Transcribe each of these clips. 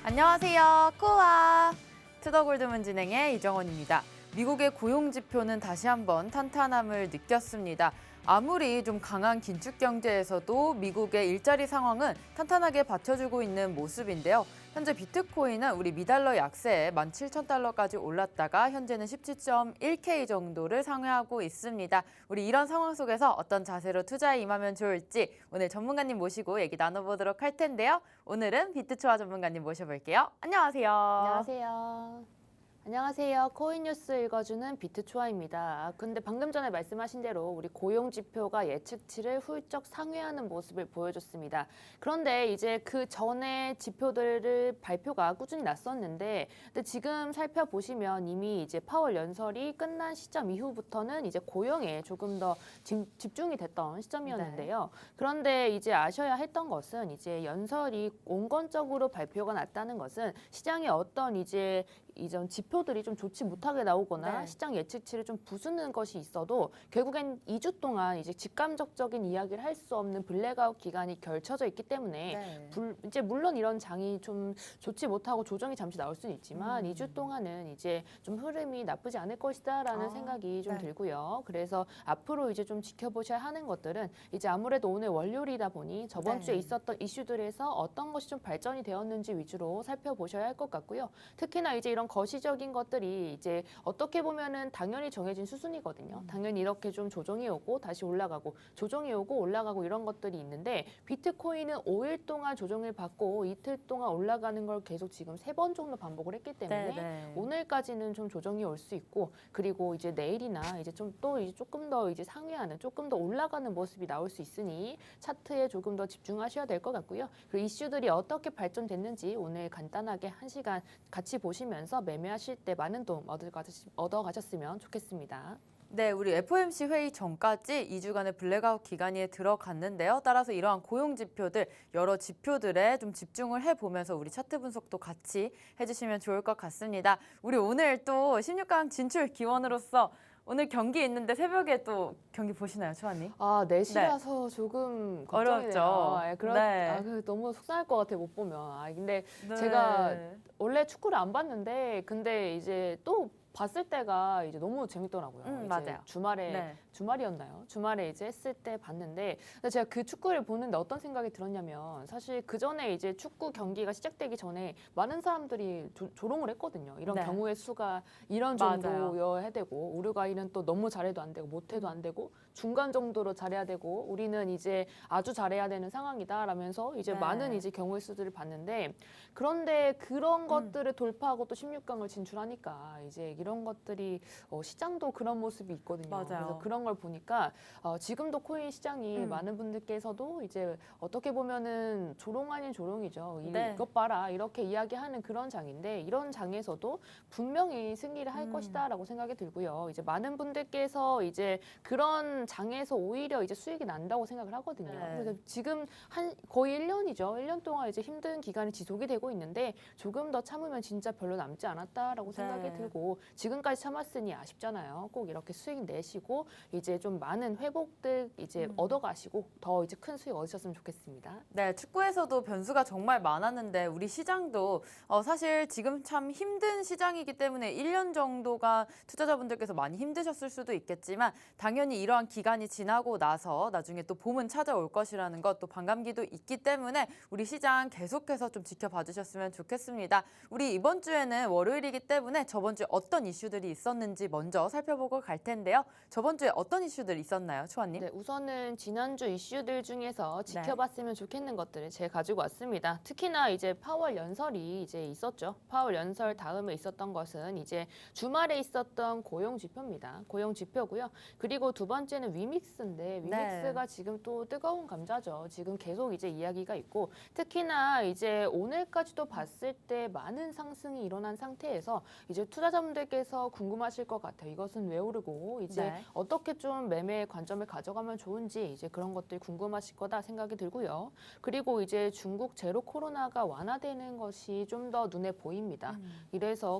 안녕하세요. 코아 투더골드문 진행의 이정원입니다. 미국의 고용 지표는 다시 한번 탄탄함을 느꼈습니다. 아무리 좀 강한 긴축 경제에서도 미국의 일자리 상황은 탄탄하게 받쳐주고 있는 모습인데요. 현재 비트코인은 우리 미달러 약세에 17,000달러까지 올랐다가 현재는 17.1K 정도를 상회하고 있습니다. 우리 이런 상황 속에서 어떤 자세로 투자에 임하면 좋을지 오늘 전문가님 모시고 얘기 나눠보도록 할 텐데요. 오늘은 비트초아 전문가님 모셔볼게요. 안녕하세요. 안녕하세요. 안녕하세요. 코인 뉴스 읽어주는 비트초아입니다. 근데 방금 전에 말씀하신 대로 우리 고용 지표가 예측치를 훌쩍 상회하는 모습을 보여줬습니다. 그런데 이제 그 전에 지표들을 발표가 꾸준히 났었는데, 근데 지금 살펴보시면 이미 이제 파월 연설이 끝난 시점 이후부터는 이제 고용에 조금 더 집중이 됐던 시점이었는데요. 그런데 이제 아셔야 했던 것은 이제 연설이 온건적으로 발표가 났다는 것은 시장에 어떤 이제 이전 지표들이 좀 좋지 못하게 나오거나 시장 예측치를 좀 부수는 것이 있어도 결국엔 2주 동안 이제 직감적적인 이야기를 할 수 없는 블랙아웃 기간이 겹쳐져 있기 때문에 이제 물론 이런 장이 좀 좋지 못하고 조정이 잠시 나올 수는 있지만 2주 동안은 이제 좀 흐름이 나쁘지 않을 것이다라는 생각이 좀 들고요. 그래서 앞으로 이제 좀 지켜보셔야 하는 것들은 이제 아무래도 오늘 월요일이다 보니 저번 주에 있었던 이슈들에서 어떤 것이 좀 발전이 되었는지 위주로 살펴보셔야 할 것 같고요. 특히나 이제 이런 거시적인 것들이 이제 어떻게 보면은 당연히 정해진 수순이거든요. 당연히 이렇게 좀 조정이 오고 다시 올라가고 조정이 오고 올라가고 이런 것들이 있는데 비트코인은 5일 동안 조정을 받고 이틀 동안 올라가는 걸 계속 지금 3번 정도 반복을 했기 때문에 오늘까지는 좀 조정이 올 수 있고 그리고 이제 내일이나 이제 좀 또 이제 조금 더 이제 상회하는 조금 더 올라가는 모습이 나올 수 있으니 차트에 조금 더 집중하셔야 될 것 같고요. 그리고 이슈들이 어떻게 발전됐는지 오늘 간단하게 1시간 같이 보시면서 매매하실 때 많은 도움 얻어가셨으면 좋겠습니다. 네, 우리 FOMC 회의 전까지 2주간의 블랙아웃 기간에 들어갔는데요. 따라서 이러한 고용 지표들, 여러 지표들에 좀 집중을 해보면서 우리 차트 분석도 같이 해주시면 좋을 것 같습니다. 우리 오늘 또 16강 진출 기원으로서 오늘 경기 있는데 새벽에 또 경기 보시나요, 초아님? 아, 4시라서 조금 걱정이네요. 어렵죠. 너무 속상할 것 같아, 못 보면. 근데 제가 원래 축구를 안 봤는데, 근데 이제 또 봤을 때가 이제 너무 재밌더라고요. 이제 맞아요. 주말이었나요? 주말에 이제 했을 때 봤는데, 근데 제가 그 축구를 보는데 어떤 생각이 들었냐면, 사실 그 전에 이제 축구 경기가 시작되기 전에 많은 사람들이 조롱을 했거든요. 이런 경우의 수가 이런 정도여야 되고, 우루과이는 또 너무 잘해도 안 되고, 못해도 안 되고, 중간 정도로 잘해야 되고, 우리는 이제 아주 잘해야 되는 상황이다 라면서 이제 많은 이제 경우의 수들을 봤는데, 그런데 그런 것들을 돌파하고 또 16강을 진출하니까 이제 이런 것들이 시장도 그런 모습이 있거든요. 그래서 그런 걸 보니까 지금도 코인 시장이 많은 분들께서도 이제 어떻게 보면은 조롱 아닌 조롱이죠. 이것 봐라 이렇게 이야기하는 그런 장인데 이런 장에서도 분명히 승리를 할 것이다라고 생각이 들고요. 이제 많은 분들께서 이제 그런 장에서 오히려 이제 수익이 난다고 생각을 하거든요. 그래서 지금 거의 1년이죠. 1년 동안 이제 힘든 기간이 지속이 되고 있는데 조금 더 참으면 진짜 별로 남지 않았다라고 생각이 들고 지금까지 참았으니 아쉽잖아요. 꼭 이렇게 수익 내시고 이제 좀 많은 회복들 이제 얻어가시고 더 이제 큰 수익 얻으셨으면 좋겠습니다. 네, 축구에서도 변수가 정말 많았는데 우리 시장도 사실 지금 참 힘든 시장이기 때문에 1년 정도가 투자자분들께서 많이 힘드셨을 수도 있겠지만 당연히 이러한 기간이 지나고 나서 나중에 또 봄은 찾아올 것이라는 것 또 반감기도 있기 때문에 우리 시장 계속해서 좀 지켜봐 주셨으면 좋겠습니다. 우리 이번 주에는 월요일이기 때문에 저번 주에 어떤 이슈들이 있었는지 먼저 살펴보고 갈 텐데요. 저번 주에 어떤 이슈들이 있었나요, 초아님? 네, 우선은 지난주 이슈들 중에서 지켜봤으면 좋겠는 것들을 제가 가지고 왔습니다. 특히나 이제 파월 연설이 이제 있었죠. 파월 연설 다음에 있었던 것은 이제 주말에 있었던 고용 지표입니다. 고용 지표고요. 그리고 두 번째는 위믹스인데 위믹스가 지금 또 뜨거운 감자죠. 지금 계속 이제 이야기가 있고 특히나 이제 오늘까지도 봤을 때 많은 상승이 일어난 상태에서 이제 투자자분들께 분들께서 궁금하실 것 같아요. 이것은 왜 오르고 이제 네. 어떻게 좀 매매 관점을 가져가면 좋은지 이제 그런 것들이 궁금하실 거다 생각이 들고요. 그리고 이제 중국 제로 코로나가 완화되는 것이 좀 더 눈에 보입니다.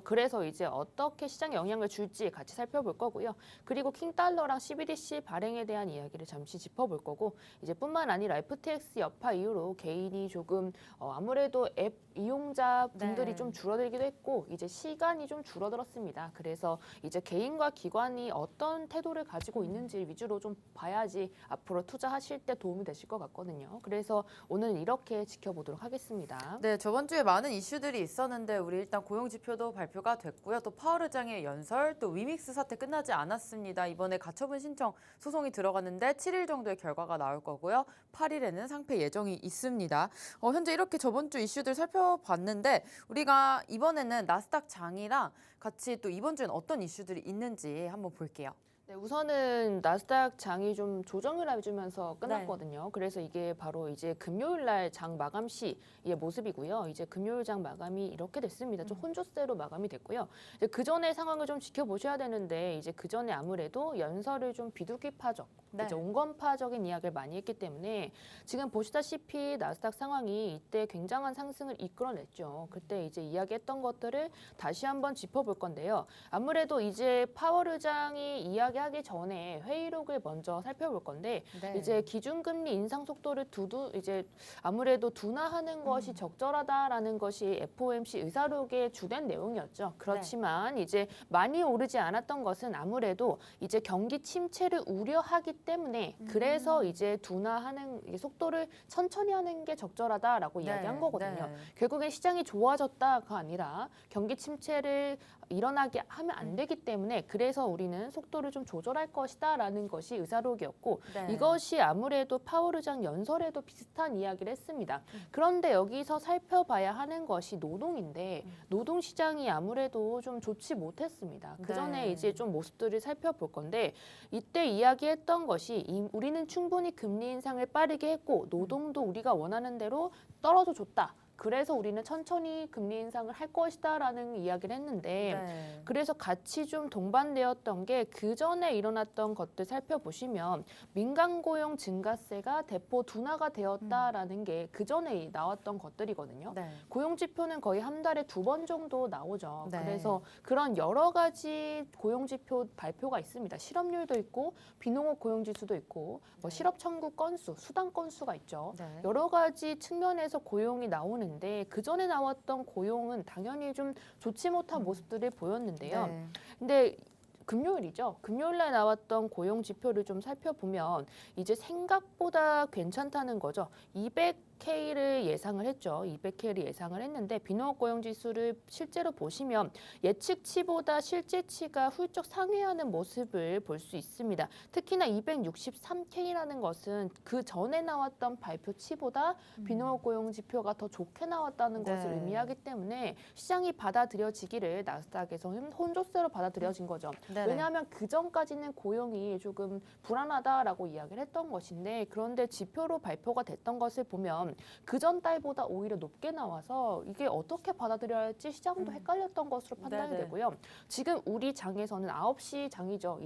그래서 이제 어떻게 시장에 영향을 줄지 같이 살펴볼 거고요. 그리고 킹달러랑 CBDC 발행에 대한 이야기를 잠시 짚어볼 거고 이제 뿐만 아니라 FTX 여파 이후로 개인이 조금 아무래도 앱 이용자 분들이 네. 좀 줄어들기도 했고 이제 시간이 좀 줄어들었습니다. 그래서 이제 개인과 기관이 어떤 태도를 가지고 있는지 위주로 좀 봐야지 앞으로 투자하실 때 도움이 되실 것 같거든요. 그래서 오늘은 이렇게 지켜보도록 하겠습니다. 네, 저번 주에 많은 이슈들이 있었는데 우리 일단 고용 지표도 발표가 됐고요. 또 파월 의장의 연설, 또 위믹스 사태 끝나지 않았습니다. 이번에 가처분 신청 소송이 들어갔는데 7일 정도의 결과가 나올 거고요. 8일에는 상패 예정이 있습니다. 현재 이렇게 저번 주 이슈들 살펴봤는데 우리가 이번에는 나스닥 장이랑 같이 또 이번 주엔 어떤 이슈들이 있는지 한번 볼게요. 네, 우선은 나스닥 장이 좀 조정을 해주면서 끝났거든요. 그래서 이게 바로 이제 금요일 날 장 마감 시의 모습이고요. 이제 금요일 장 마감이 이렇게 됐습니다. 좀 혼조세로 마감이 됐고요. 이제 그 전의 상황을 좀 지켜보셔야 되는데 이제 그 전에 아무래도 연설을 좀 비둘기파적, 네. 이제 온건파적인 이야기를 많이 했기 때문에 지금 보시다시피 나스닥 상황이 이때 굉장한 상승을 이끌어냈죠. 그때 이제 이야기했던 것들을 다시 한번 짚어볼 건데요. 아무래도 이제 파월 의장이 이야기하기 전에 회의록을 먼저 살펴볼 건데 네. 이제 기준금리 인상 속도를 이제 아무래도 둔화하는 것이 적절하다라는 것이 FOMC 의사록의 주된 내용이었죠. 그렇지만 이제 많이 오르지 않았던 것은 아무래도 이제 경기 침체를 우려하기 때문에 그래서 이제 둔화하는 이 속도를 천천히 하는 게 적절하다라고 이야기한 거거든요. 네. 결국엔 시장이 좋아졌다가 아니라 경기 침체를 일어나게 하면 안 되기 때문에 그래서 우리는 속도를 좀 조절할 것이다라는 것이 의사록이었고 네. 이것이 아무래도 파월 의장 연설에도 비슷한 이야기를 했습니다. 그런데 여기서 살펴봐야 하는 것이 노동인데 노동 시장이 아무래도 좀 좋지 못했습니다. 그 전에 네. 이제 좀 모습들을 살펴볼 건데 이때 이야기했던 것이 우리는 충분히 금리 인상을 빠르게 했고 노동도 우리가 원하는 대로 떨어져 줬다. 그래서 우리는 천천히 금리 인상을 할 것이다라는 이야기를 했는데 네. 그래서 같이 좀 동반되었던 게 그 전에 일어났던 것들 살펴보시면 민간 고용 증가세가 대폭 둔화가 되었다라는 게 그 전에 나왔던 것들이거든요. 네. 고용 지표는 거의 한 달에 2번 정도 나오죠. 네. 그래서 그런 여러 가지 고용 지표 발표가 있습니다. 실업률도 있고 비농업 고용 지수도 있고 뭐 실업 청구 건수, 수당 건수가 있죠. 네. 여러 가지 측면에서 고용이 나오는데 그 전에 나왔던 고용은 당연히 좀 좋지 못한 모습들을 보였는데요. 네. 근데 금요일이죠. 금요일 날 나왔던 고용 지표를 좀 살펴보면 이제 생각보다 괜찮다는 거죠. 200K를 예상을 했죠. 200K를 예상을 했는데 비농업 고용 지수를 실제로 보시면 예측치보다 실제치가 훌쩍 상회하는 모습을 볼 수 있습니다. 특히나 263K라는 것은 그 전에 나왔던 발표치보다 비농업 고용 지표가 더 좋게 나왔다는 것을 네. 의미하기 때문에 시장이 받아들여지기를 나스닥에서 혼조세로 받아들여진 거죠. 네네. 왜냐하면 그 전까지는 고용이 조금 불안하다라고 이야기를 했던 것인데 그런데 지표로 발표가 됐던 것을 보면 그 전 달보다 오히려 높게 나와서 이게 어떻게 받아들여야 할지 시장도 헷갈렸던 것으로 판단이 네네. 되고요. 지금 우리 장에서는 9시 장이죠.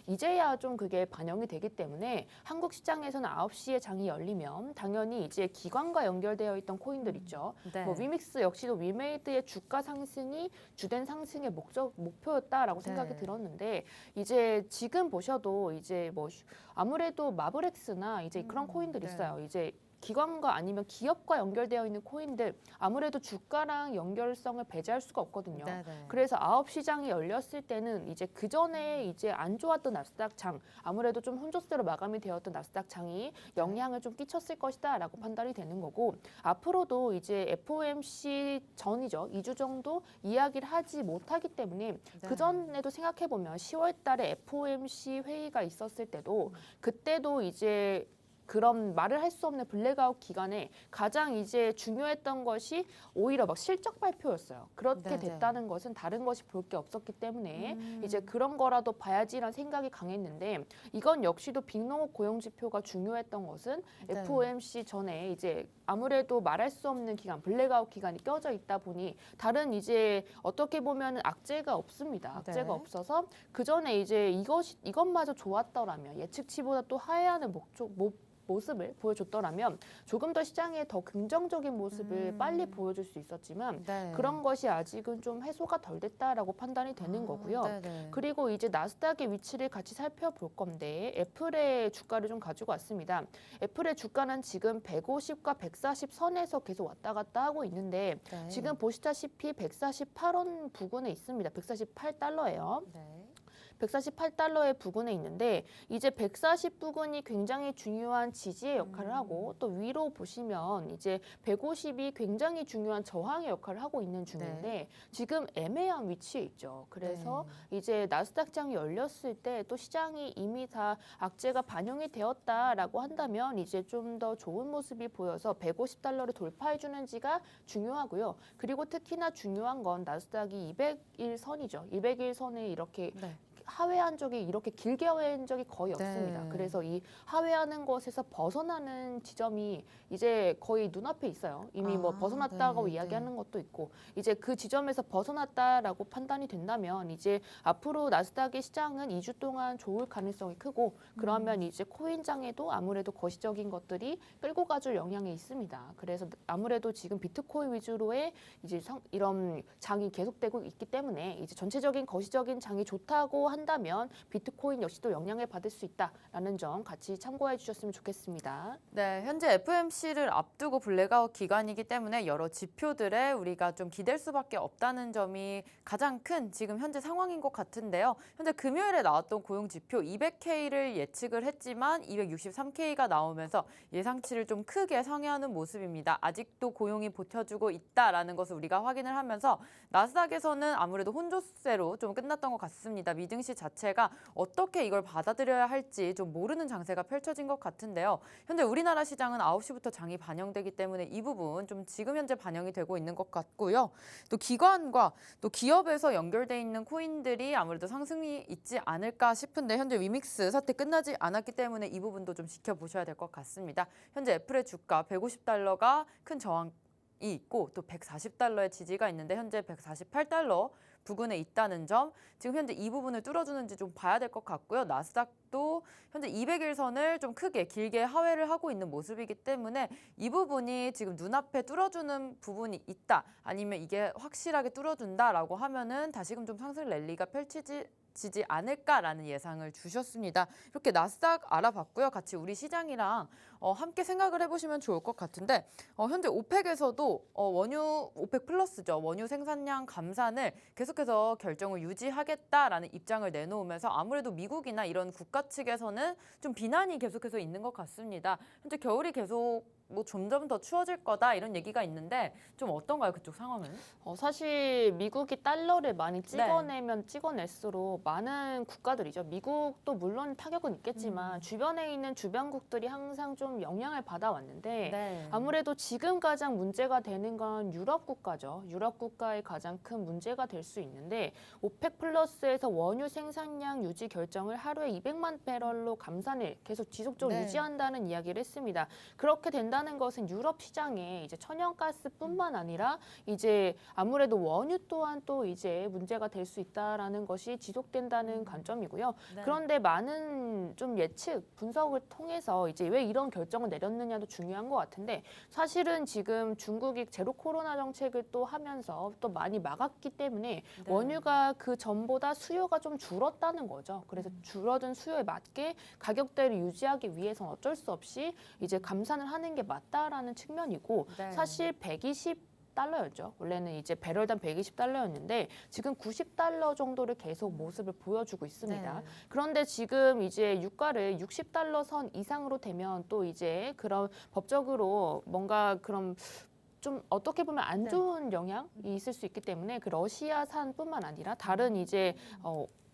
이제야 좀 그게 반영이 되기 때문에 한국 시장에서는 9시에 장이 열리면 당연히 이제 기관과 연결되어 있던 코인들 있죠. 네. 뭐 위믹스 역시도 위메이드의 주가 상승이 주된 상승의 목표였다라고 생각이 네. 들었는데 이제 지금 보셔도 이제 뭐 아무래도 마블엑스나 이제 그런 코인들 네. 있어요. 이제 기관과 아니면 기업과 연결되어 있는 코인들 아무래도 주가랑 연결성을 배제할 수가 없거든요. 네네. 그래서 9시장이 열렸을 때는 이제 그 전에 이제 안 좋았던 나스닥 장 아무래도 좀 혼조세로 마감이 되었던 나스닥 장이 영향을 좀 끼쳤을 것이다라고 판단이 되는 거고 앞으로도 이제 FOMC 전이죠. 2주 정도 이야기를 하지 못하기 때문에 그 전에도 생각해 보면 10월 달에 FOMC 회의가 있었을 때도 그때도 이제 그런 말을 할 수 없는 블랙아웃 기간에 가장 이제 중요했던 것이 오히려 막 실적 발표였어요. 그렇게 네네. 됐다는 것은 다른 것이 볼 게 없었기 때문에 이제 음. 그런 거라도 봐야지라는 생각이 강했는데 이건 역시도 빅농업 고용 지표가 중요했던 것은 네. FOMC 전에 이제 아무래도 말할 수 없는 기간, 블랙아웃 기간이 껴져 있다 보니 다른 이제 어떻게 보면 악재가 없습니다. 악재가 네. 없어서 그 전에 이제 이것마저 좋았더라면 예측치보다 또 하회하는 모습을 보여줬더라면 조금 더 시장에 더 긍정적인 모습을 빨리 보여줄 수 있었지만 네. 그런 것이 아직은 좀 해소가 덜 됐다라고 판단이 되는 거고요. 네네. 그리고 이제 나스닥의 위치를 같이 살펴볼 건데 애플의 주가를 좀 가지고 왔습니다. 애플의 주가는 지금 150과 140 선에서 계속 왔다 갔다 하고 있는데 네. 지금 보시다시피 148원 부근에 있습니다. 148달러예요. 네. 148달러의 부근에 있는데 이제 140 부근이 굉장히 중요한 지지의 역할을 하고 또 위로 보시면 이제 150이 굉장히 중요한 저항의 역할을 하고 있는 중인데 지금 애매한 위치에 있죠. 그래서 이제 나스닥장이 열렸을 때 또 시장이 이미 다 악재가 반영이 되었다라고 한다면 이제 좀 더 좋은 모습이 보여서 150달러를 돌파해 주는지가 중요하고요. 그리고 특히나 중요한 건 나스닥이 200일선이죠. 200일선에 이렇게 네. 하회한 적이 이렇게 길게 하회한 적이 거의 네. 없습니다. 그래서 이 하회하는 것에서 벗어나는 지점이 이제 거의 눈앞에 있어요. 이미 뭐 벗어났다고 네, 이야기하는 것도 있고 이제 그 지점에서 벗어났다라고 판단이 된다면 이제 앞으로 나스닥의 시장은 2주 동안 좋을 가능성이 크고 그러면 이제 코인장에도 아무래도 거시적인 것들이 끌고 가줄 영향이 있습니다. 그래서 아무래도 지금 비트코인 위주로의 이제 이런 장이 계속되고 있기 때문에 이제 전체적인 거시적인 장이 좋다고 한다면 비트코인 역시도 영향을 받을 수 있다라는 점 같이 참고해 주셨으면 좋겠습니다. 네, 현재 FOMC를 앞두고 블랙아웃 기간이기 때문에 여러 지표들에 우리가 좀 기댈 수밖에 없다는 점이 가장 큰 지금 현재 상황인 것 같은데요. 현재 금요일에 나왔던 고용 지표 200K를 예측을 했지만 263K가 나오면서 예상치를 좀 크게 상회하는 모습입니다. 아직도 고용이 버텨주고 있다라는 것을 우리가 확인을 하면서 나스닥에서는 아무래도 혼조세로 좀 끝났던 것 같습니다. 미증시 자체가 어떻게 이걸 받아들여야 할지 좀 모르는 장세가 펼쳐진 것 같은데요. 현재 우리나라 시장은 9시부터 장이 반영되기 때문에 이 부분 좀 지금 현재 반영이 되고 있는 것 같고요. 또 기관과 또 기업에서 연결돼 있는 코인들이 아무래도 상승이 있지 않을까 싶은데 현재 위믹스 사태 끝나지 않았기 때문에 이 부분도 좀 지켜보셔야 될 것 같습니다. 현재 애플의 주가 150달러가 큰 저항이 있고 또 140달러의 지지가 있는데 현재 148달러 부근에 있다는 점, 지금 현재 이 부분을 뚫어주는지 좀 봐야 될 것 같고요. 나스닥도 현재 200일선을 좀 크게 길게 하회를 하고 있는 모습이기 때문에 이 부분이 지금 눈앞에 뚫어주는 부분이 있다. 아니면 이게 확실하게 뚫어준다라고 하면은 다시금 좀 상승 랠리가 펼치지 않을까라는 예상을 주셨습니다. 이렇게 나스닥 알아봤고요. 같이 우리 시장이랑 함께 생각을 해보시면 좋을 것 같은데 현재 오펙에서도 원유 오펙 플러스죠. 원유 생산량 감산을 계속해서 결정을 유지하겠다라는 입장을 내놓으면서 아무래도 미국이나 이런 국가 측에서는 좀 비난이 계속해서 있는 것 같습니다. 현재 겨울이 계속 뭐 점점 더 추워질 거다 이런 얘기가 있는데 좀 어떤가요, 그쪽 상황은? 사실 미국이 달러를 많이 찍어내면 찍어낼수록 많은 국가들이죠. 미국도 물론 타격은 있겠지만 주변에 있는 주변국들이 항상 좀 영향을 받아왔는데 아무래도 지금 가장 문제가 되는 건 유럽 국가죠. 유럽 국가의 가장 큰 문제가 될 수 있는데 오펙 플러스에서 원유 생산량 유지 결정을 하루에 200만 배럴로 감산을 계속 지속적으로 유지한다는 이야기를 했습니다. 그렇게 된다는 것은 유럽 시장에 이제 천연가스뿐만 아니라 이제 아무래도 원유 또한 또 이제 문제가 될 수 있다라는 것이 지속된다는 관점이고요. 그런데 많은 좀 예측 분석을 통해서 이제 왜 이런 결정을 내렸느냐도 중요한 것 같은데 사실은 지금 중국이 제로 코로나 정책을 또 하면서 또 많이 막았기 때문에 원유가 그 전보다 수요가 좀 줄었다는 거죠. 그래서 줄어든 수요에 맞게 가격대를 유지하기 위해서는 어쩔 수 없이 이제 감산을 하는 게 맞다라는 측면이고 사실 120달러였죠. 원래는 이제 배럴당 120달러였는데 지금 90달러 정도를 계속 모습을 보여주고 있습니다. 그런데 지금 이제 유가를 60달러 선 이상으로 되면 또 이제 그런 법적으로 뭔가 그런 좀 어떻게 보면 안 좋은 영향이 있을 수 있기 때문에 그 러시아산뿐만 아니라 다른 이제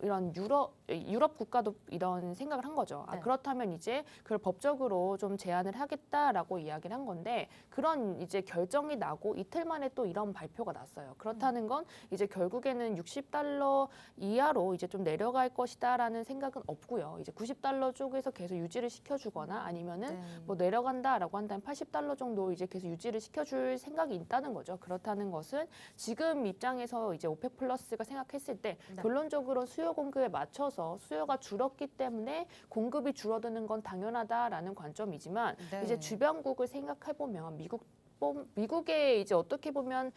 이런 유럽 국가도 이런 생각을 한 거죠. 네. 그렇다면 이제 그걸 법적으로 좀 제한을 하겠다라고 이야기를 한 건데 그런 이제 결정이 나고 이틀 만에 또 이런 발표가 났어요. 그렇다는 건 이제 결국에는 60달러 이하로 이제 좀 내려갈 것이다라는 생각은 없고요. 이제 90달러 쪽에서 계속 유지를 시켜주거나 아니면은 뭐 내려간다라고 한다면 80달러 정도 이제 계속 유지를 시켜줄 생각이 있다는 거죠. 그렇다는 것은 지금 입장에서 이제 오펙 플러스가 생각했을 때 네. 결론적으로 수요 공급에 맞춰서 수요가 줄었기 때문에 공급이 줄어드는 건 당연하다라는 관점이지만 네. 이제 주변국을 생각해 보면 미국의 이제 어떻게 보면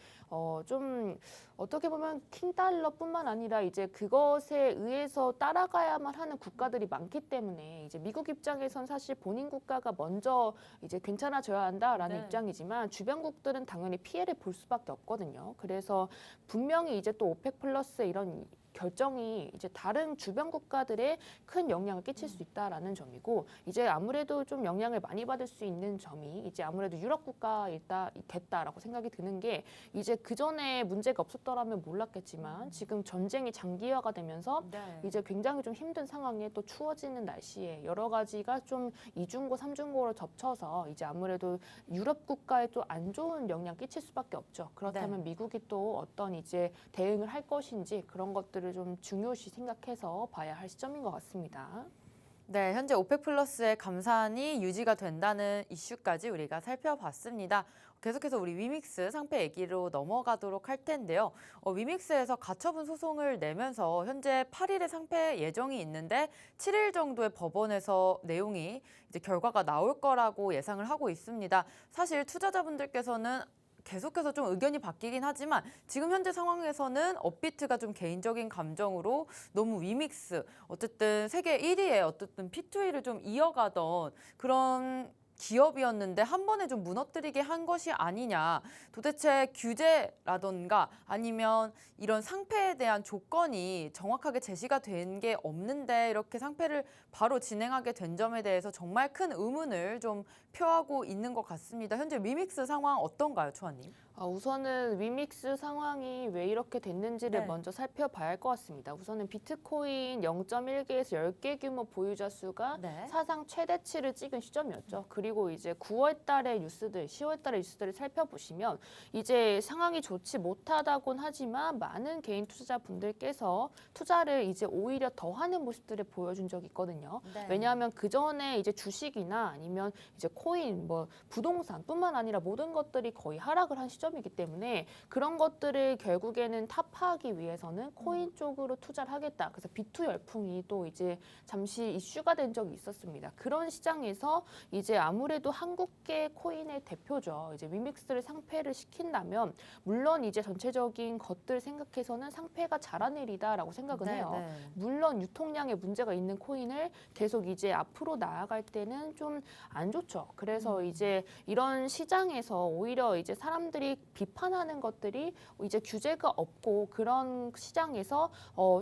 좀 어떻게 보면 킹달러뿐만 아니라 이제 그것에 의해서 따라가야만 하는 국가들이 많기 때문에 이제 미국 입장에선 사실 본인 국가가 먼저 이제 괜찮아져야 한다라는 네. 입장이지만 주변국들은 당연히 피해를 볼 수밖에 없거든요. 그래서 분명히 이제 또 오펙 플러스의 이런 결정이 이제 다른 주변 국가들에 큰 영향을 끼칠 수 있다라는 점이고 이제 아무래도 좀 영향을 많이 받을 수 있는 점이 이제 아무래도 유럽 국가겠다라고 생각이 드는 게 이제 그 전에 문제가 없었더라면 몰랐겠지만 지금 전쟁이 장기화가 되면서 네. 이제 굉장히 좀 힘든 상황에 또 추워지는 날씨에 여러 가지가 좀 이중고 삼중고로 겹쳐서 이제 아무래도 유럽 국가에 또 안 좋은 영향 끼칠 수밖에 없죠. 그렇다면 네. 미국이 또 어떤 이제 대응을 할 것인지 그런 것들을 좀 중요시 생각해서 봐야 할 시점인 것 같습니다. 네, 현재 오펙 플러스의 감산이 유지가 된다는 이슈까지 우리가 살펴봤습니다. 계속해서 우리 위믹스 상패 얘기로 넘어가도록 할 텐데요. 위믹스에서 가처분 소송을 내면서 현재 8일에 상패 예정이 있는데 7일 정도의 법원에서 내용이 이제 결과가 나올 거라고 예상을 하고 있습니다. 사실 투자자분들께서는 계속해서 좀 의견이 바뀌긴 하지만 지금 현재 상황에서는 업비트가 좀 개인적인 감정으로 너무 위믹스, 어쨌든 세계 1위의 어쨌든 P2E를 좀 이어가던 그런 기업이었는데 한 번에 좀 무너뜨리게 한 것이 아니냐. 도대체 규제라던가 아니면 이런 상패에 대한 조건이 정확하게 제시가 된 게 없는데 이렇게 상패를 바로 진행하게 된 점에 대해서 정말 큰 의문을 좀 표하고 있는 것 같습니다. 현재 위믹스 상황 어떤가요, 추아님? 우선은 위믹스 상황이 왜 이렇게 됐는지를 네. 먼저 살펴봐야 할 것 같습니다. 우선은 비트코인 0.1개에서 10개 규모 보유자 수가 네. 사상 최대치를 찍은 시점이었죠. 그리고 이제 9월 달의 뉴스들, 10월 달의 뉴스들을 살펴보시면 이제 상황이 좋지 못하다곤 하지만 많은 개인 투자자분들께서 투자를 이제 오히려 더 하는 모습들을 보여준 적이 있거든요. 네. 왜냐하면 그 전에 이제 주식이나 아니면 이제 코인, 뭐 부동산뿐만 아니라 모든 것들이 거의 하락을 한 시점이기 때문에 그런 것들을 결국에는 타파하기 위해서는 코인 쪽으로 투자를 하겠다. 그래서 비투 열풍이 또 이제 잠시 이슈가 된 적이 있었습니다. 그런 시장에서 이제 아무래도 한국계 코인의 대표죠. 이제 위믹스를 상패를 시킨다면 물론 이제 전체적인 것들 생각해서는 상패가 잘한 일이다라고 생각은 해요. 네. 물론 유통량에 문제가 있는 코인을 계속 이제 앞으로 나아갈 때는 좀 안 좋죠. 그래서 이제 이런 시장에서 오히려 이제 사람들이 비판하는 것들이 이제 규제가 없고 그런 시장에서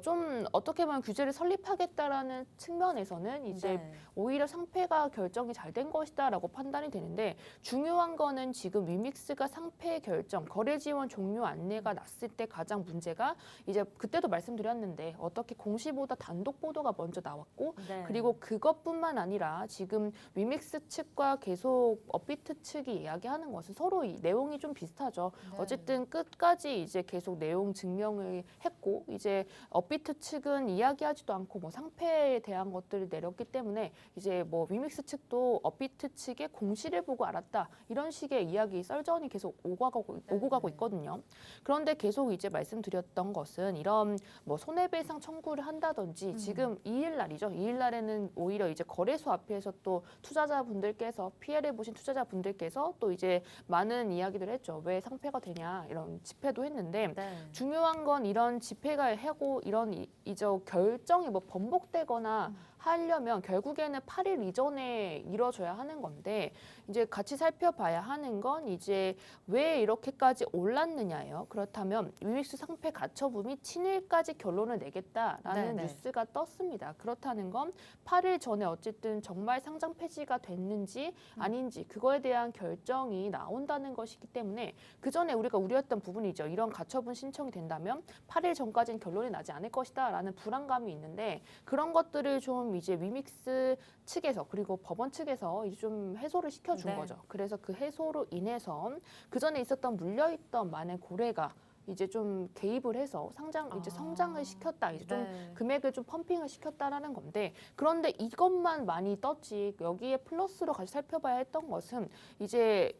좀 어떻게 보면 규제를 설립하겠다라는 측면에서는 이제 네. 오히려 상패가 결정이 잘 된 것이다라고 판단이 되는데 중요한 거는 지금 위믹스가 상패 결정, 거래 지원 종료 안내가 났을 때 가장 문제가 이제 그때도 말씀드렸는데 어떻게 공시보다 단독 보도가 먼저 나왔고 네. 그리고 그것뿐만 아니라 지금 위믹스 측과 계속 업비트 측이 이야기하는 것은 서로 이 내용이 좀 비슷하죠. 네. 어쨌든 끝까지 이제 계속 내용 증명을 했고 이제 업비트 측은 이야기하지도 않고 뭐 상패에 대한 것들을 내렸기 때문에 이제 뭐 위믹스 측도 업비트 측의 공시를 보고 알았다 이런 식의 이야기 썰전이 계속 오고 가고 있거든요. 그런데 계속 이제 말씀드렸던 것은 이런 뭐 손해배상 청구를 한다든지 지금 2일 날이죠. 2일 날에는 오히려 이제 거래소 앞에서 또 투자자분들께서 피해를 보신 투자자분들께서 또 이제 많은 이야기를 했죠. 왜 상패가 되냐 이런 집회도 했는데 네. 중요한 건 이런 집회가 하고 이런 이제 결정이 뭐 번복되거나 하려면 결국에는 8일 이전에 이뤄져야 하는 건데 이제 같이 살펴봐야 하는 건 이제 왜 이렇게까지 올랐느냐예요. 그렇다면 위믹스 상패 가처분이 7일까지 결론을 내겠다라는 네네. 뉴스가 떴습니다. 그렇다는 건 8일 전에 어쨌든 정말 상장 폐지가 됐는지 아닌지 그거에 대한 결정이 나온다는 것이기 때문에 그 전에 우리가 우려했던 부분이죠. 이런 가처분 신청이 된다면 8일 전까지는 결론이 나지 않을 것이다라는 불안감이 있는데 그런 것들을 좀 이제 위믹스 측에서 그리고 법원 측에서 이제 좀 해소를 시켜준 네. 거죠. 그래서 그 해소로 인해서 그 전에 있었던 물려있던 많은 고래가 이제 좀 개입을 해서 이제 성장을 시켰다. 이제 좀 네. 금액을 좀 펌핑을 시켰다라는 건데 그런데 이것만 많이 떴지 여기에 플러스로 같이 살펴봐야 했던 것은 이제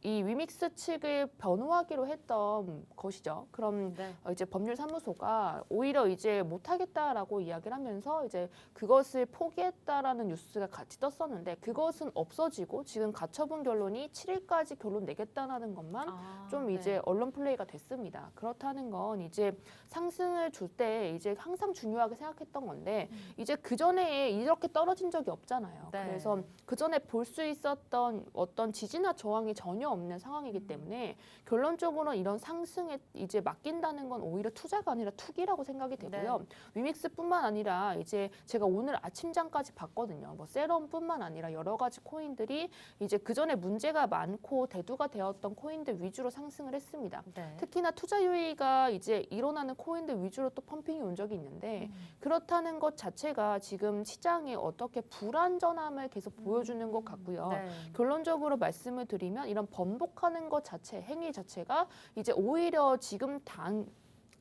이 위믹스 측을 변호하기로 했던 것이죠. 그럼 네. 이제 법률사무소가 오히려 이제 못하겠다라고 이야기를 하면서 이제 그것을 포기했다라는 뉴스가 같이 떴었는데 그것은 없어지고 지금 가처분 결론이 7일까지 결론 내겠다라는 것만 좀 네. 이제 언론 플레이가 됐습니다. 그렇다는 건 이제 상승을 줄 때 이제 항상 중요하게 생각했던 건데 이제 그 전에 이렇게 떨어진 적이 없잖아요. 네. 그래서 그 전에 볼 수 있었던 어떤 지지나 저항이 전혀 없는 상황이기 때문에 결론적으로 이런 상승에 이제 맡긴다는 건 오히려 투자가 아니라 투기라고 생각이 되고요. 네. 위믹스뿐만 아니라 이제 제가 오늘 아침장까지 봤거든요. 뭐 세럼뿐만 아니라 여러 가지 코인들이 이제 그 전에 문제가 많고 대두가 되었던 코인들 위주로 상승을 했습니다. 네. 특히나 투자 유의가 이제 일어나는 코인들 위주로 또 펌핑이 온 적이 있는데 그렇다는 것 자체가 지금 시장에 어떻게 불안전함을 계속 보여주는 것 같고요. 네. 결론적으로 말씀을 드리면 이런 번복하는 것 자체, 행위 자체가 이제 오히려 지금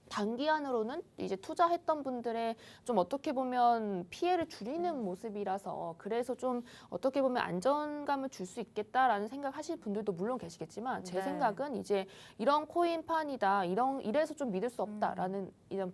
단기간으로는 이제 투자했던 분들의 좀 어떻게 보면 피해를 줄이는 모습이라서 그래서 좀 어떻게 보면 안정감을 줄 수 있겠다라는 생각하실 분들도 물론 계시겠지만 제 네. 생각은 이제 이런 코인판이다 이래서 좀 믿을 수 없다라는 이런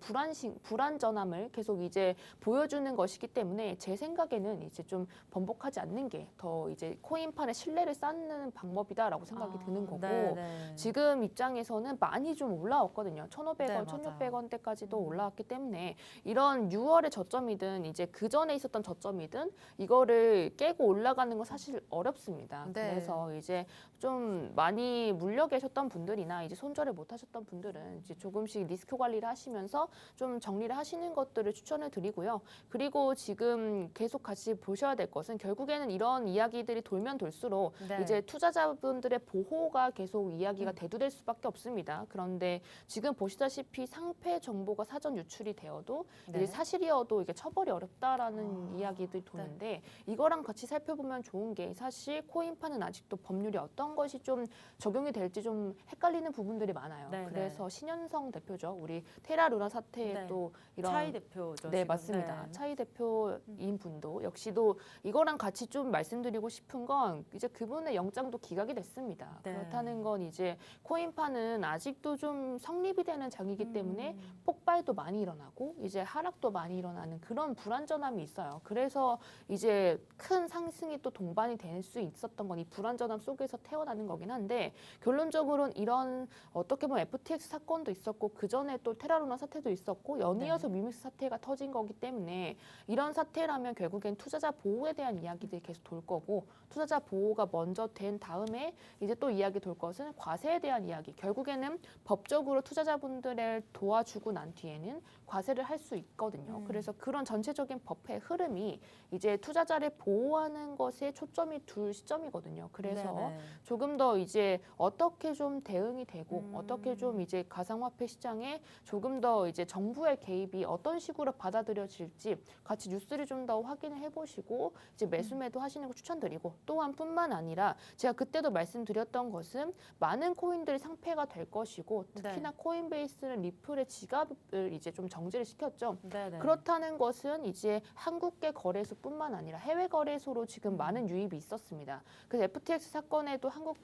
불안전함을 계속 이제 보여주는 것이기 때문에 제 생각에는 이제 좀 번복하지 않는 게 더 이제 코인판의 신뢰를 쌓는 방법이다라고 생각이 드는 거고 네, 네. 지금 입장에서는 많이 좀 올라왔거든요. 1,500원, 네, 맞아요. 1,600원대까지도 올라왔기 때문에 이런 6월의 저점이든 이제 그 전에 있었던 저점이든 이거를 깨고 올라가는 건 사실 어렵습니다. 네. 그래서 이제 좀 많이 물려 계셨던 분들이나 이제 손절을 못 하셨던 분들은 이제 조금씩 리스크 관리를 하시면서 좀 정리를 하시는 것들을 추천을 드리고요. 그리고 지금 계속 같이 보셔야 될 것은 결국에는 이런 이야기들이 돌면 돌수록 네. 이제 투자자분들의 보호가 계속 이야기가 대두될 수밖에 없습니다. 그런데 지금 보시다시피 상패 정보가 사전 유출이 되어도 네. 이제 사실이어도 이게 처벌이 어렵다라는 이야기들이 도는데 이거랑 같이 살펴보면 좋은 게 사실 코인판은 아직도 법률이 어떤 것이 좀 적용이 될지 좀 헷갈리는 부분들이 많아요. 네, 그래서 신현성 대표죠. 우리 테라루나 사태에 네. 또 이런 차이 대표죠. 네, 지금. 맞습니다. 네. 차이 대표인 분도 역시도 이거랑 같이 좀 말씀드리고 싶은 건 이제 그분의 영장도 기각이 됐습니다. 네. 그렇다는 건 이제 코인판은 아직도 좀 성립이 되는 장이기 때문에 폭발도 많이 일어나고 이제 하락도 많이 일어나는 그런 불안전함이 있어요. 그래서 이제 큰 상승이 또 동반이 될 수 있었던 건 이 불안전함 속에서 태어나는 거긴 한데 결론적으로는 이런 어떻게 보면 FTX 사건도 있었고 그 전에 또 테라루나 사태도 있었고 연이어서 위믹스 사태가 터진 거기 때문에 이런 사태라면 결국엔 투자자 보호에 대한 이야기들이 계속 돌 거고 투자자 보호가 먼저 된 다음에 이제 또 이야기 돌 것은 과세에 대한 이야기. 결국에는 법적으로 투자자분들을 도와주고 난 뒤에는 과세를 할 수 있거든요. 그래서 그런 전체적인 법의 흐름이 이제 투자자를 보호하는 것에 초점이 둘 시점이거든요. 그래서 네네. 조금 더 이제 어떻게 좀 대응이 되고 어떻게 좀 이제 가상화폐 시장에 조금 더 이제 정부의 개입이 어떤 식으로 받아들여질지 같이 뉴스를 좀 더 확인을 해보시고 이제 매수매도 하시는 거 추천드리고 또한 뿐만 아니라 제가 그때도 말씀드렸던 것은 많은 코인들이 상폐가 될 것이고 특히나 네. 코인베이스는 리플의 지갑을 이제 좀 정지를 시켰죠. 네네. 그렇다는 것은 이제 한국계 거래소뿐만 아니라 해외 거래소로 지금 많은 유입이 있었습니다. 그래서 FTX 사건에도 한국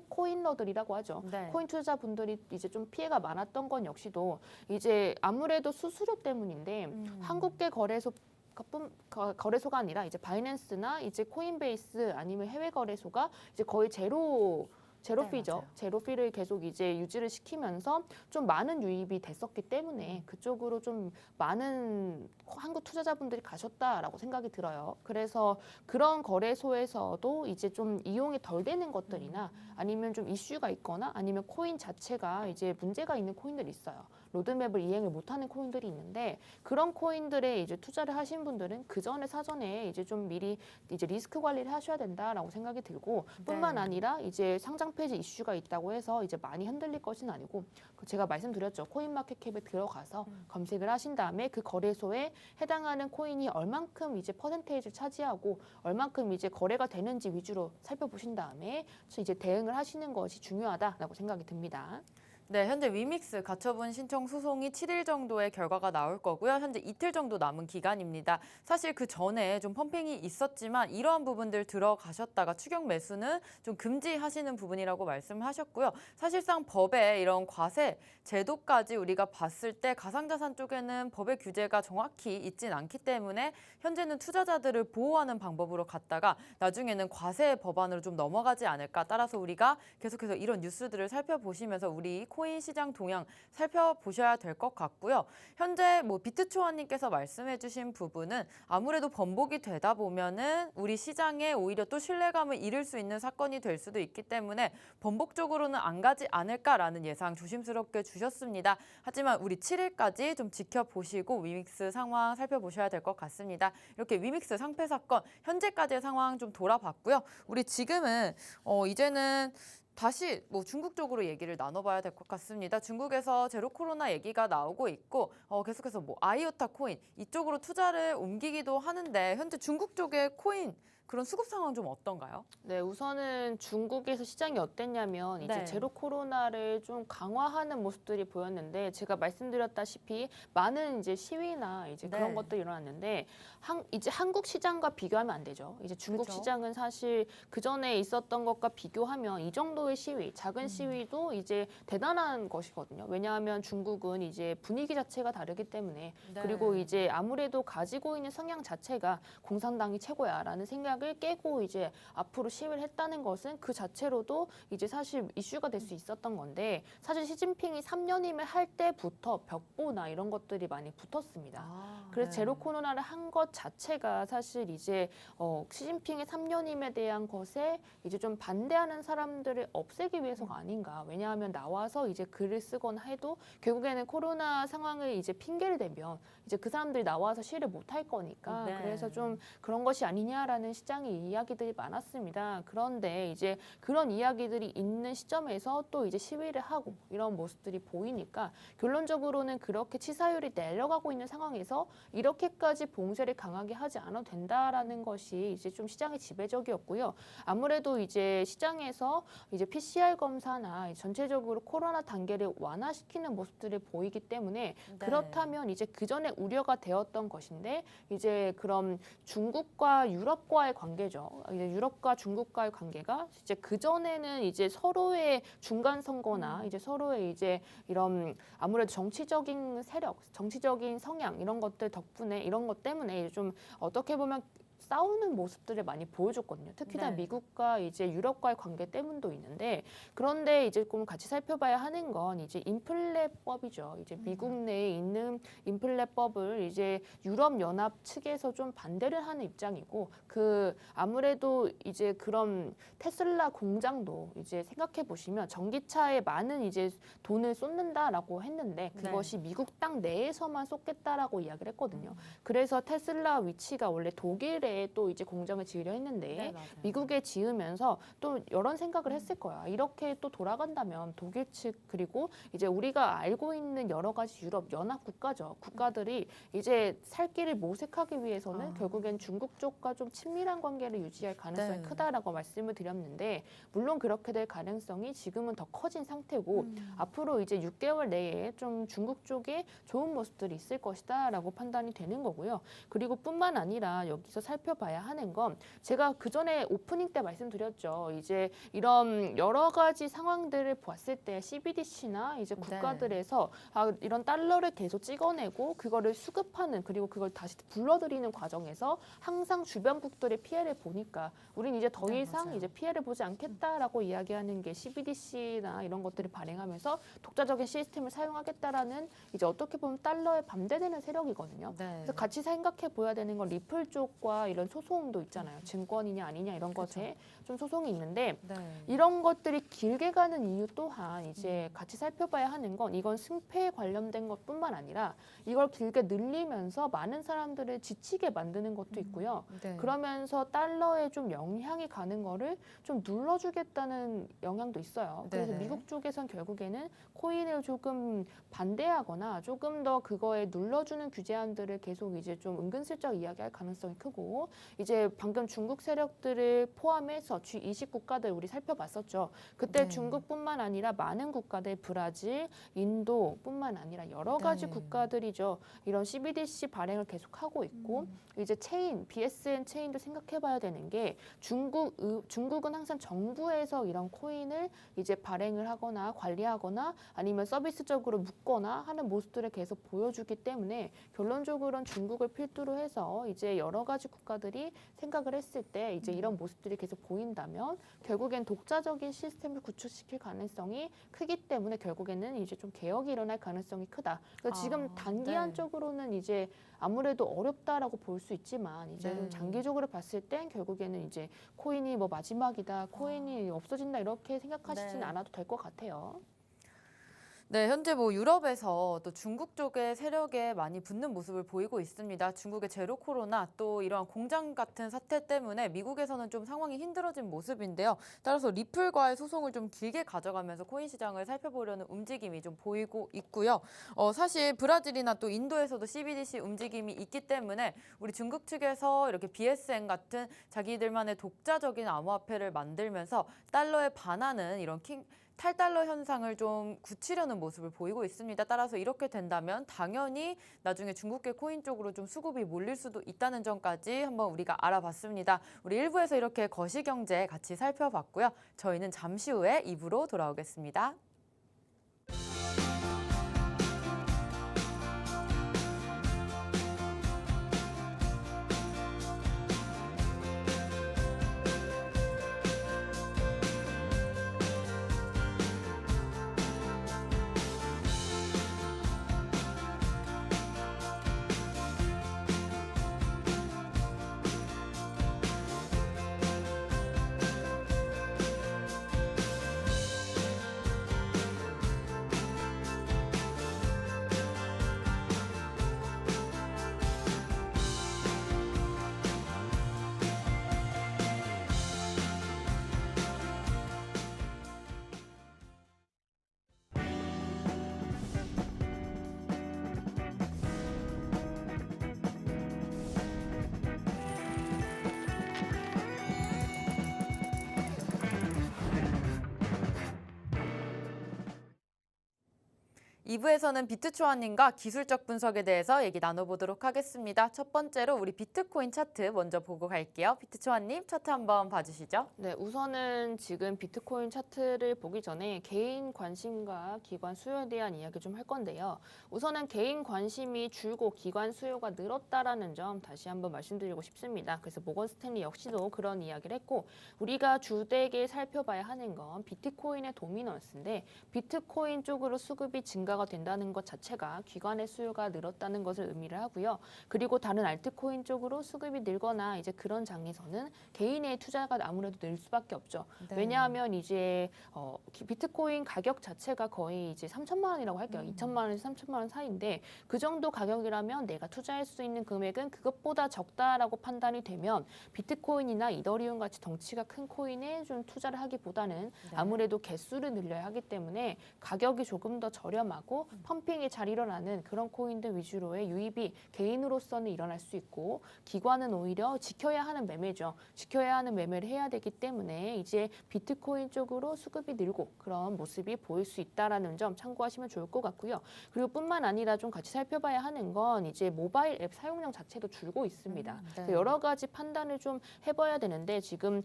코인러들이라고 하죠. 네. 코인 투자자분들이 이제 좀 피해가 많았던 건 역시도 이제 아무래도 수수료 때문인데 한국계 거래소가 아니라 이제 바이낸스나 이제 코인베이스 아니면 해외 거래소가 이제 거의 제로 제로피죠. 맞아요. 제로피를 계속 이제 유지를 시키면서 좀 많은 유입이 됐었기 때문에 그쪽으로 좀 많은 한국 투자자분들이 가셨다라고 생각이 들어요. 그래서 그런 거래소에서도 이제 좀 이용이 덜 되는 것들이나 아니면 좀 이슈가 있거나 아니면 코인 자체가 이제 문제가 있는 코인들이 있어요. 로드맵을 이행을 못하는 코인들이 있는데 그런 코인들에 이제 투자를 하신 분들은 그 전에 사전에 이제 좀 미리 이제 리스크 관리를 하셔야 된다라고 생각이 들고 뿐만 네. 아니라 이제 상장 폐지 이슈가 있다고 해서 이제 많이 흔들릴 것은 아니고 제가 말씀드렸죠. 코인마켓캡에 들어가서 검색을 하신 다음에 그 거래소에 해당하는 코인이 얼만큼 이제 퍼센테이지를 차지하고 얼만큼 이제 거래가 되는지 위주로 살펴보신 다음에 이제 대응을 하시는 것이 중요하다라고 생각이 듭니다. 네, 현재 위믹스 가처분 신청 소송이 7일 정도의 결과가 나올 거고요. 현재 이틀 정도 남은 기간입니다. 사실 그 전에 좀 펌핑이 있었지만 이러한 부분들 들어가셨다가 추격 매수는 좀 금지하시는 부분이라고 말씀하셨고요. 사실상 법에 이런 과세 제도까지 우리가 봤을 때 가상자산 쪽에는 법의 규제가 정확히 있진 않기 때문에 현재는 투자자들을 보호하는 방법으로 갔다가 나중에는 과세 법안으로 좀 넘어가지 않을까. 따라서 우리가 계속해서 이런 뉴스들을 살펴보시면서 우리 코인 시장 동향 살펴보셔야 될 것 같고요. 현재 비트초아님께서 말씀해주신 부분은 아무래도 번복이 되다 보면은 우리 시장에 오히려 또 신뢰감을 잃을 수 있는 사건이 될 수도 있기 때문에 번복 쪽으로는 안 가지 않을까라는 예상 조심스럽게 주셨습니다. 하지만 우리 7일까지 좀 지켜보시고 위믹스 상황 살펴보셔야 될 것 같습니다. 이렇게 위믹스 상패 사건 현재까지의 상황 좀 돌아봤고요. 우리 지금은 이제는 다시 중국 쪽으로 얘기를 나눠봐야 될 것 같습니다. 중국에서 제로 코로나 얘기가 나오고 있고 계속해서 아이오타 코인 이쪽으로 투자를 옮기기도 하는데 현재 중국 쪽의 코인 그런 수급 상황 좀 어떤가요? 네, 우선은 중국에서 시장이 어땠냐면 이제 네. 제로 코로나를 좀 강화하는 모습들이 보였는데 제가 말씀드렸다시피 많은 이제 시위나 이제 네. 그런 것들이 일어났는데 이제 한국 시장과 비교하면 안 되죠. 이제 중국 그렇죠. 시장은 사실 그 전에 있었던 것과 비교하면 이 정도의 시위, 작은 시위도 이제 대단한 것이거든요. 왜냐하면 중국은 이제 분위기 자체가 다르기 때문에 네. 그리고 이제 아무래도 가지고 있는 성향 자체가 공산당이 최고야라는 생각을 깨고 이제 앞으로 시위를 했다는 것은 그 자체로도 이제 사실 이슈가 될 수 있었던 건데 사실 시진핑이 3년임을 할 때부터 벽보나 이런 것들이 많이 붙었습니다. 그래서 네. 제로 코로나를 한 것 자체가 사실 이제 시진핑의 3년임에 대한 것에 이제 좀 반대하는 사람들을 없애기 위해서가 아닌가. 왜냐하면 나와서 이제 글을 쓰거나 해도 결국에는 코로나 상황을 이제 핑계를 대면 이제 그 사람들이 나와서 시위를 못 할 거니까 네. 그래서 좀 그런 것이 아니냐라는 시장의 이야기들이 많았습니다. 그런데 이제 그런 이야기들이 있는 시점에서 또 이제 시위를 하고 이런 모습들이 보이니까 결론적으로는 그렇게 치사율이 내려가고 있는 상황에서 이렇게까지 봉쇄를 강하게 하지 않아도 된다라는 것이 이제 좀 시장의 지배적이었고요. 아무래도 이제 시장에서 이제 PCR 검사나 전체적으로 코로나 단계를 완화시키는 모습들이 보이기 때문에 네. 그렇다면 이제 그 전에 우려가 되었던 것인데 이제 그럼 중국과 유럽과의 관계죠. 이제 유럽과 중국과의 관계가 이제 그 전에는 이제 서로의 중간 선거나 이제 서로의 이제 이런 아무래도 정치적인 세력, 정치적인 성향 이런 것들 덕분에 이런 것 때문에 이제 좀 어떻게 보면 싸우는 모습들을 많이 보여줬거든요. 특히나 네. 미국과 이제 유럽과의 관계 때문도 있는데 그런데 이제 좀 같이 살펴봐야 하는 건 이제 인플레법이죠. 이제 미국 내에 있는 인플레법을 이제 유럽 연합 측에서 좀 반대를 하는 입장이고 그 아무래도 이제 그런 테슬라 공장도 이제 생각해 보시면 전기차에 많은 이제 돈을 쏟는다라고 했는데 그것이 미국 땅 내에서만 쏟겠다라고 이야기를 했거든요. 그래서 테슬라 위치가 원래 독일에 또 이제 공장을 지으려 했는데 네, 맞아요. 미국에 지으면서 또 이런 생각을 했을 거야. 이렇게 또 돌아간다면 독일 측 그리고 이제 우리가 알고 있는 여러 가지 유럽 연합 국가죠. 국가들이 이제 살 길을 모색하기 위해서는 결국엔 중국 쪽과 좀 친밀한 관계를 유지할 가능성이 네. 크다라고 말씀을 드렸는데 물론 그렇게 될 가능성이 지금은 더 커진 상태고 앞으로 이제 6개월 내에 좀 중국 쪽에 좋은 모습들이 있을 것이다라고 판단이 되는 거고요. 그리고 뿐만 아니라 여기서 살펴봐야 하는 건 제가 그 전에 오프닝 때 말씀드렸죠. 이제 이런 여러 가지 상황들을 봤을 때 CBDC나 이제 국가들에서 이런 달러를 계속 찍어내고 그거를 수급하는 그리고 그걸 다시 불러들이는 과정에서 항상 주변국들의 피해를 보니까 우린 이제 더 이상 맞아요. 이제 피해를 보지 않겠다라고 이야기하는 게 CBDC나 이런 것들을 발행하면서 독자적인 시스템을 사용하겠다라는 이제 어떻게 보면 달러에 반대되는 세력이거든요. 그래서 같이 생각해 보아야 되는 건 리플 쪽과 이런 소송도 있잖아요. 증권이냐 아니냐 이런 것에 좀 소송이 있는데 이런 것들이 길게 가는 이유 또한 이제 같이 살펴봐야 하는 건 이건 승패에 관련된 것뿐만 아니라 이걸 길게 늘리면서 많은 사람들을 지치게 만드는 것도 있고요. 그러면서 달러에 좀 영향이 가는 거를 좀 눌러주겠다는 영향도 있어요. 그래서 미국 쪽에선 결국에는 코인을 조금 반대하거나 조금 더 그거에 눌러주는 규제안들을 계속 이제 좀 은근슬쩍 이야기할 가능성이 크고 이제 방금 중국 세력들을 포함해서 G20 국가들 우리 살펴봤었죠. 그때 중국뿐만 아니라 많은 국가들 브라질, 인도뿐만 아니라 여러 가지 국가들이죠. 이런 CBDC 발행을 계속하고 있고 이제 체인, BSN 체인도 생각해봐야 되는 게 중국은 항상 정부에서 이런 코인을 이제 발행을 하거나 관리하거나 아니면 서비스적으로 묶거나 하는 모습들을 계속 보여주기 때문에 결론적으로는 중국을 필두로 해서 이제 여러 가지 국가들이 생각을 했을 때 이제 이런 모습들이 계속 보인다면 결국엔 독자적인 시스템을 구축시킬 가능성이 크기 때문에 결국에는 이제 좀 개혁이 일어날 가능성이 크다. 그래서 지금 단기안적으로는 이제 아무래도 어렵다라고 볼 수 있지만 이제 좀 장기적으로 봤을 땐 결국에는 이제 코인이 뭐 마지막이다, 코인이 없어진다 이렇게 생각하시진 않아도 될 것 같아요. 네, 현재 뭐 유럽에서 또 중국 쪽의 세력에 많이 붙는 모습을 보이고 있습니다. 중국의 제로 코로나 또 이러한 공장 같은 사태 때문에 미국에서는 좀 상황이 힘들어진 모습인데요. 따라서 리플과의 소송을 좀 길게 가져가면서 코인 시장을 살펴보려는 움직임이 좀 보이고 있고요. 사실 브라질이나 또 인도에서도 CBDC 움직임이 있기 때문에 우리 중국 측에서 이렇게 BSN 같은 자기들만의 독자적인 암호화폐를 만들면서 달러에 반하는 이런 탈달러 현상을 좀 굳히려는 모습을 보이고 있습니다. 따라서 이렇게 된다면 당연히 나중에 중국계 코인 쪽으로 좀 수급이 몰릴 수도 있다는 점까지 한번 우리가 알아봤습니다. 우리 1부에서 이렇게 거시경제 같이 살펴봤고요. 저희는 잠시 후에 2부로 돌아오겠습니다. 이부에서는 비트초아님과 기술적 분석에 대해서 얘기 나눠보도록 하겠습니다. 첫 번째로 우리 비트코인 차트 먼저 보고 갈게요. 비트초아님 차트 한번 봐주시죠. 네, 우선은 지금 비트코인 차트를 보기 전에 개인 관심과 기관 수요에 대한 이야기 좀 할 건데요. 우선은 개인 관심이 줄고 기관 수요가 늘었다라는 점 다시 한번 말씀드리고 싶습니다. 그래서 모건 스탠리 역시도 그런 이야기를 했고 우리가 주되게 살펴봐야 하는 건 비트코인의 도미넌스인데 비트코인 쪽으로 수급이 증가가 된다는 것 자체가 기관의 수요가 늘었다는 것을 의미를 하고요. 그리고 다른 알트코인 쪽으로 수급이 늘거나 이제 그런 장에서는 개인의 투자가 아무래도 늘 수밖에 없죠. 왜냐하면 이제 비트코인 가격 자체가 거의 이제 3천만 원이라고 할게요. 2천만 원에서 3천만 원 사이인데 그 정도 가격이라면 내가 투자할 수 있는 금액은 그것보다 적다라고 판단이 되면 비트코인이나 이더리움 같이 덩치가 큰 코인에 좀 투자를 하기보다는 아무래도 개수를 늘려야 하기 때문에 가격이 조금 더 저렴하고 일어나고 펌핑이 잘 일어나는 그런 코인들 위주로의 유입이 개인으로서는 일어날 수 있고 기관은 오히려 지켜야 하는 매매죠. 지켜야 하는 매매를 해야 되기 때문에 이제 비트코인 쪽으로 수급이 늘고 그런 모습이 보일 수 있다라는 점 참고하시면 좋을 것 같고요. 그리고 뿐만 아니라 좀 같이 살펴봐야 하는 건 이제 모바일 앱 사용량 자체도 줄고 있습니다. 그래서 여러 가지 판단을 좀 해봐야 되는데 지금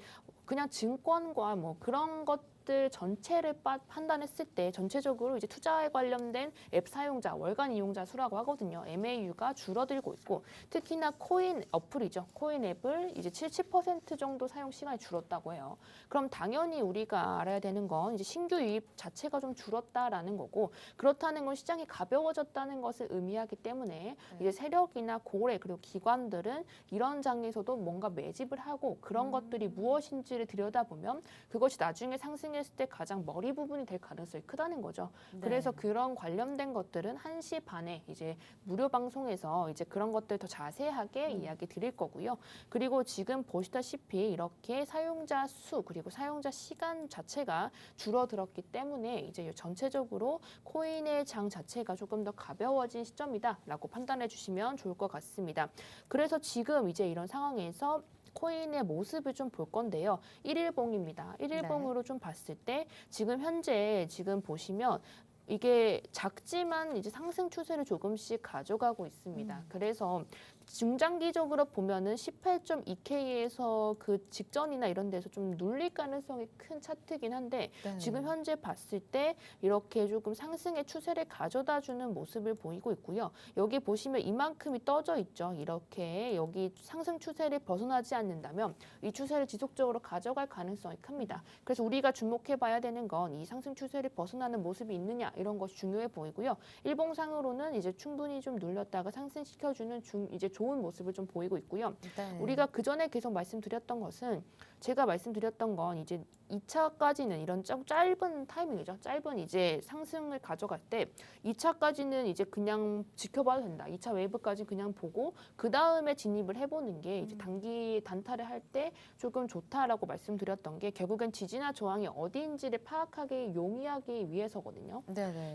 그냥 증권과 뭐 그런 것들 전체를 판단했을 때 전체적으로 이제 투자에 관련된 앱 사용자, 월간 이용자 수라고 하거든요. MAU가 줄어들고 있고 특히나 코인 어플이죠. 코인 앱을 이제 70% 정도 사용 시간이 줄었다고 해요. 그럼 당연히 우리가 알아야 되는 건 이제 신규 유입 자체가 좀 줄었다라는 거고 그렇다는 건 시장이 가벼워졌다는 것을 의미하기 때문에 이제 세력이나 고래 그리고 기관들은 이런 장에서도 뭔가 매집을 하고 그런 것들이 무엇인지를 들여다보면 그것이 나중에 상승했을 때 가장 머리 부분이 될 가능성이 크다는 거죠. 그래서 그런 관련된 것들은 1시 반에 이제 무료 방송에서 이제 그런 것들 더 자세하게 이야기 드릴 거고요. 그리고 지금 보시다시피 이렇게 사용자 수 그리고 사용자 시간 자체가 줄어들었기 때문에 이제 전체적으로 코인의 장 자체가 조금 더 가벼워진 시점이다라고 판단해 주시면 좋을 것 같습니다. 그래서 지금 이제 이런 상황에서 코인의 모습을 좀 볼 건데요. 1일봉입니다. 1일봉으로 좀 봤을 때 지금 현재 지금 보시면 이게 작지만 이제 상승 추세를 조금씩 가져가고 있습니다. 그래서 중장기적으로 보면은 18.2K에서 그 직전이나 이런 데서 좀 눌릴 가능성이 큰 차트긴 한데 지금 현재 봤을 때 이렇게 조금 상승의 추세를 가져다주는 모습을 보이고 있고요. 여기 보시면 이만큼이 떠져 있죠. 이렇게 여기 상승 추세를 벗어나지 않는다면 이 추세를 지속적으로 가져갈 가능성이 큽니다. 그래서 우리가 주목해봐야 되는 건 이 상승 추세를 벗어나는 모습이 있느냐 이런 것이 중요해 보이고요. 일봉상으로는 이제 충분히 좀 눌렸다가 상승시켜주는 이제 좋은 모습을 좀 보이고 있고요. 우리가 그 전에 계속 말씀드렸던 것은 제가 말씀드렸던 건 이제 2차까지는 이런 짧은 타이밍이죠. 짧은 이제 상승을 가져갈 때 2차까지는 이제 그냥 지켜봐도 된다. 2차 웨이브까지 그냥 보고 그 다음에 진입을 해보는 게 이제 단기 단타를 할 때 조금 좋다라고 말씀드렸던 게 결국엔 지지나 저항이 어디인지를 파악하기 용이하기 위해서거든요.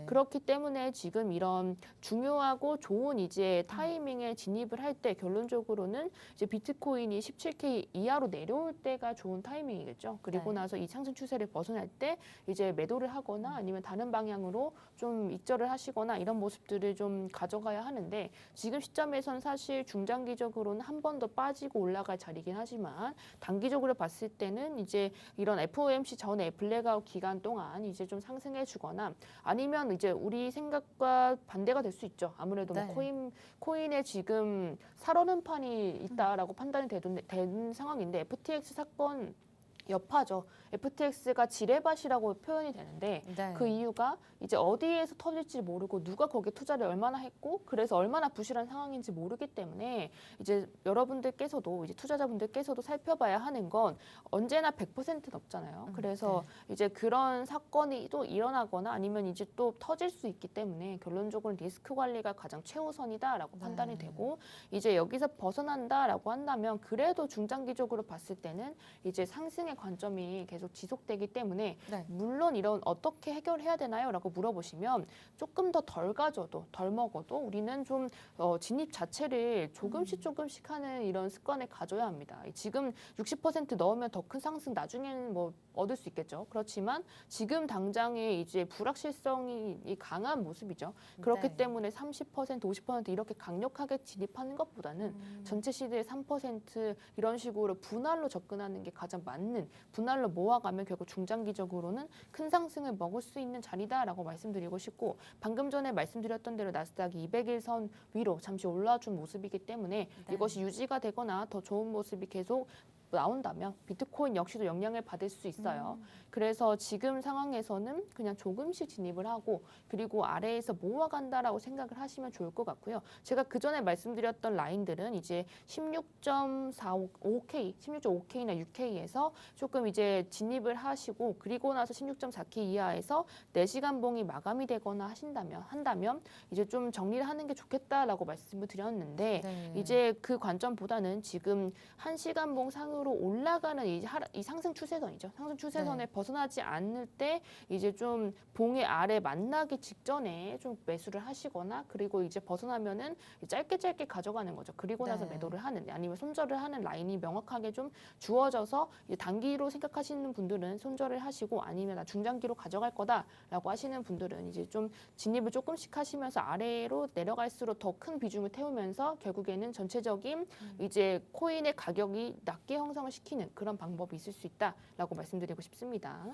그렇기 때문에 지금 이런 중요하고 좋은 이제 타이밍에 진입을 할 때 결론적으로는 이제 비트코인이 17K 이하로 내려올 때가 좋은 타이밍이겠죠. 그리고 나서 이 상승 추세를 벗어날 때 이제 매도를 하거나 아니면 다른 방향으로 좀 익절을 하시거나 이런 모습들을 좀 가져가야 하는데 지금 시점에선 사실 중장기적으로는 한 번 더 빠지고 올라갈 자리긴 하지만 단기적으로 봤을 때는 이제 이런 FOMC 전에 블랙아웃 기간 동안 이제 좀 상승해 주거나 아니면 이제 우리 생각과 반대가 될 수 있죠. 아무래도 뭐 코인에 지금 살얼음판이 있다라고 판단이 된 상황인데 FTX 사건 여파죠. FTX가 지뢰밭이라고 표현이 되는데 그 이유가 이제 어디에서 터질지 모르고 누가 거기에 투자를 얼마나 했고 그래서 얼마나 부실한 상황인지 모르기 때문에 이제 여러분들께서도 이제 투자자분들께서도 살펴봐야 하는 건 언제나 100%는 없잖아요. 그래서 이제 그런 사건이 또 일어나거나 아니면 이제 또 터질 수 있기 때문에 결론적으로 리스크 관리가 가장 최우선이다라고 판단이 되고 이제 여기서 벗어난다라고 한다면 그래도 중장기적으로 봤을 때는 이제 상승의 관점이 계속 지속되기 때문에 물론 이런 어떻게 해결해야 되나요? 라고 물어보시면 조금 더 덜 가져도 덜 먹어도 우리는 좀 진입 자체를 조금씩 하는 이런 습관을 가져야 합니다. 지금 60% 넣으면 더 큰 상승 나중에는 뭐 얻을 수 있겠죠. 그렇지만 지금 당장에 이제 불확실성이 강한 모습이죠. 그렇기 때문에 30%, 50% 이렇게 강력하게 진입하는 것보다는 전체 시대의 3% 이런 식으로 분할로 접근하는 게 가장 맞는 분할로 모아가면 결국 중장기적으로는 큰 상승을 먹을 수 있는 자리다라고 말씀드리고 싶고 방금 전에 말씀드렸던 대로 나스닥이 200일선 위로 잠시 올라준 모습이기 때문에 이것이 유지가 되거나 더 좋은 모습이 계속 나온다면 비트코인 역시도 영향을 받을 수 있어요. 그래서 지금 상황에서는 그냥 조금씩 진입을 하고 그리고 아래에서 모아간다라고 생각을 하시면 좋을 것 같고요. 제가 그 전에 말씀드렸던 라인들은 이제 16.45K, 16.5K나 6K에서 조금 이제 진입을 하시고 그리고 나서 16.4K 이하에서 4시간 봉이 마감이 되거나 한다면 이제 좀 정리를 하는 게 좋겠다라고 말씀을 드렸는데 이제 그 관점보다는 지금 1시간 봉 상으로 상승으로 올라가는 이 상승 추세선이죠. 상승 추세선에 벗어나지 않을 때 이제 좀 봉의 아래 만나기 직전에 좀 매수를 하시거나 그리고 이제 벗어나면은 짧게 가져가는 거죠. 그리고 나서 매도를 하는 아니면 손절을 하는 라인이 명확하게 좀 주어져서 이제 단기로 생각하시는 분들은 손절을 하시고 아니면 나 중장기로 가져갈 거다라고 하시는 분들은 이제 좀 진입을 조금씩 하시면서 아래로 내려갈수록 더 큰 비중을 태우면서 결국에는 전체적인 이제 코인의 가격이 낮게 형성을 시키는 그런 방법이 있을 수 있다라고 말씀드리고 싶습니다.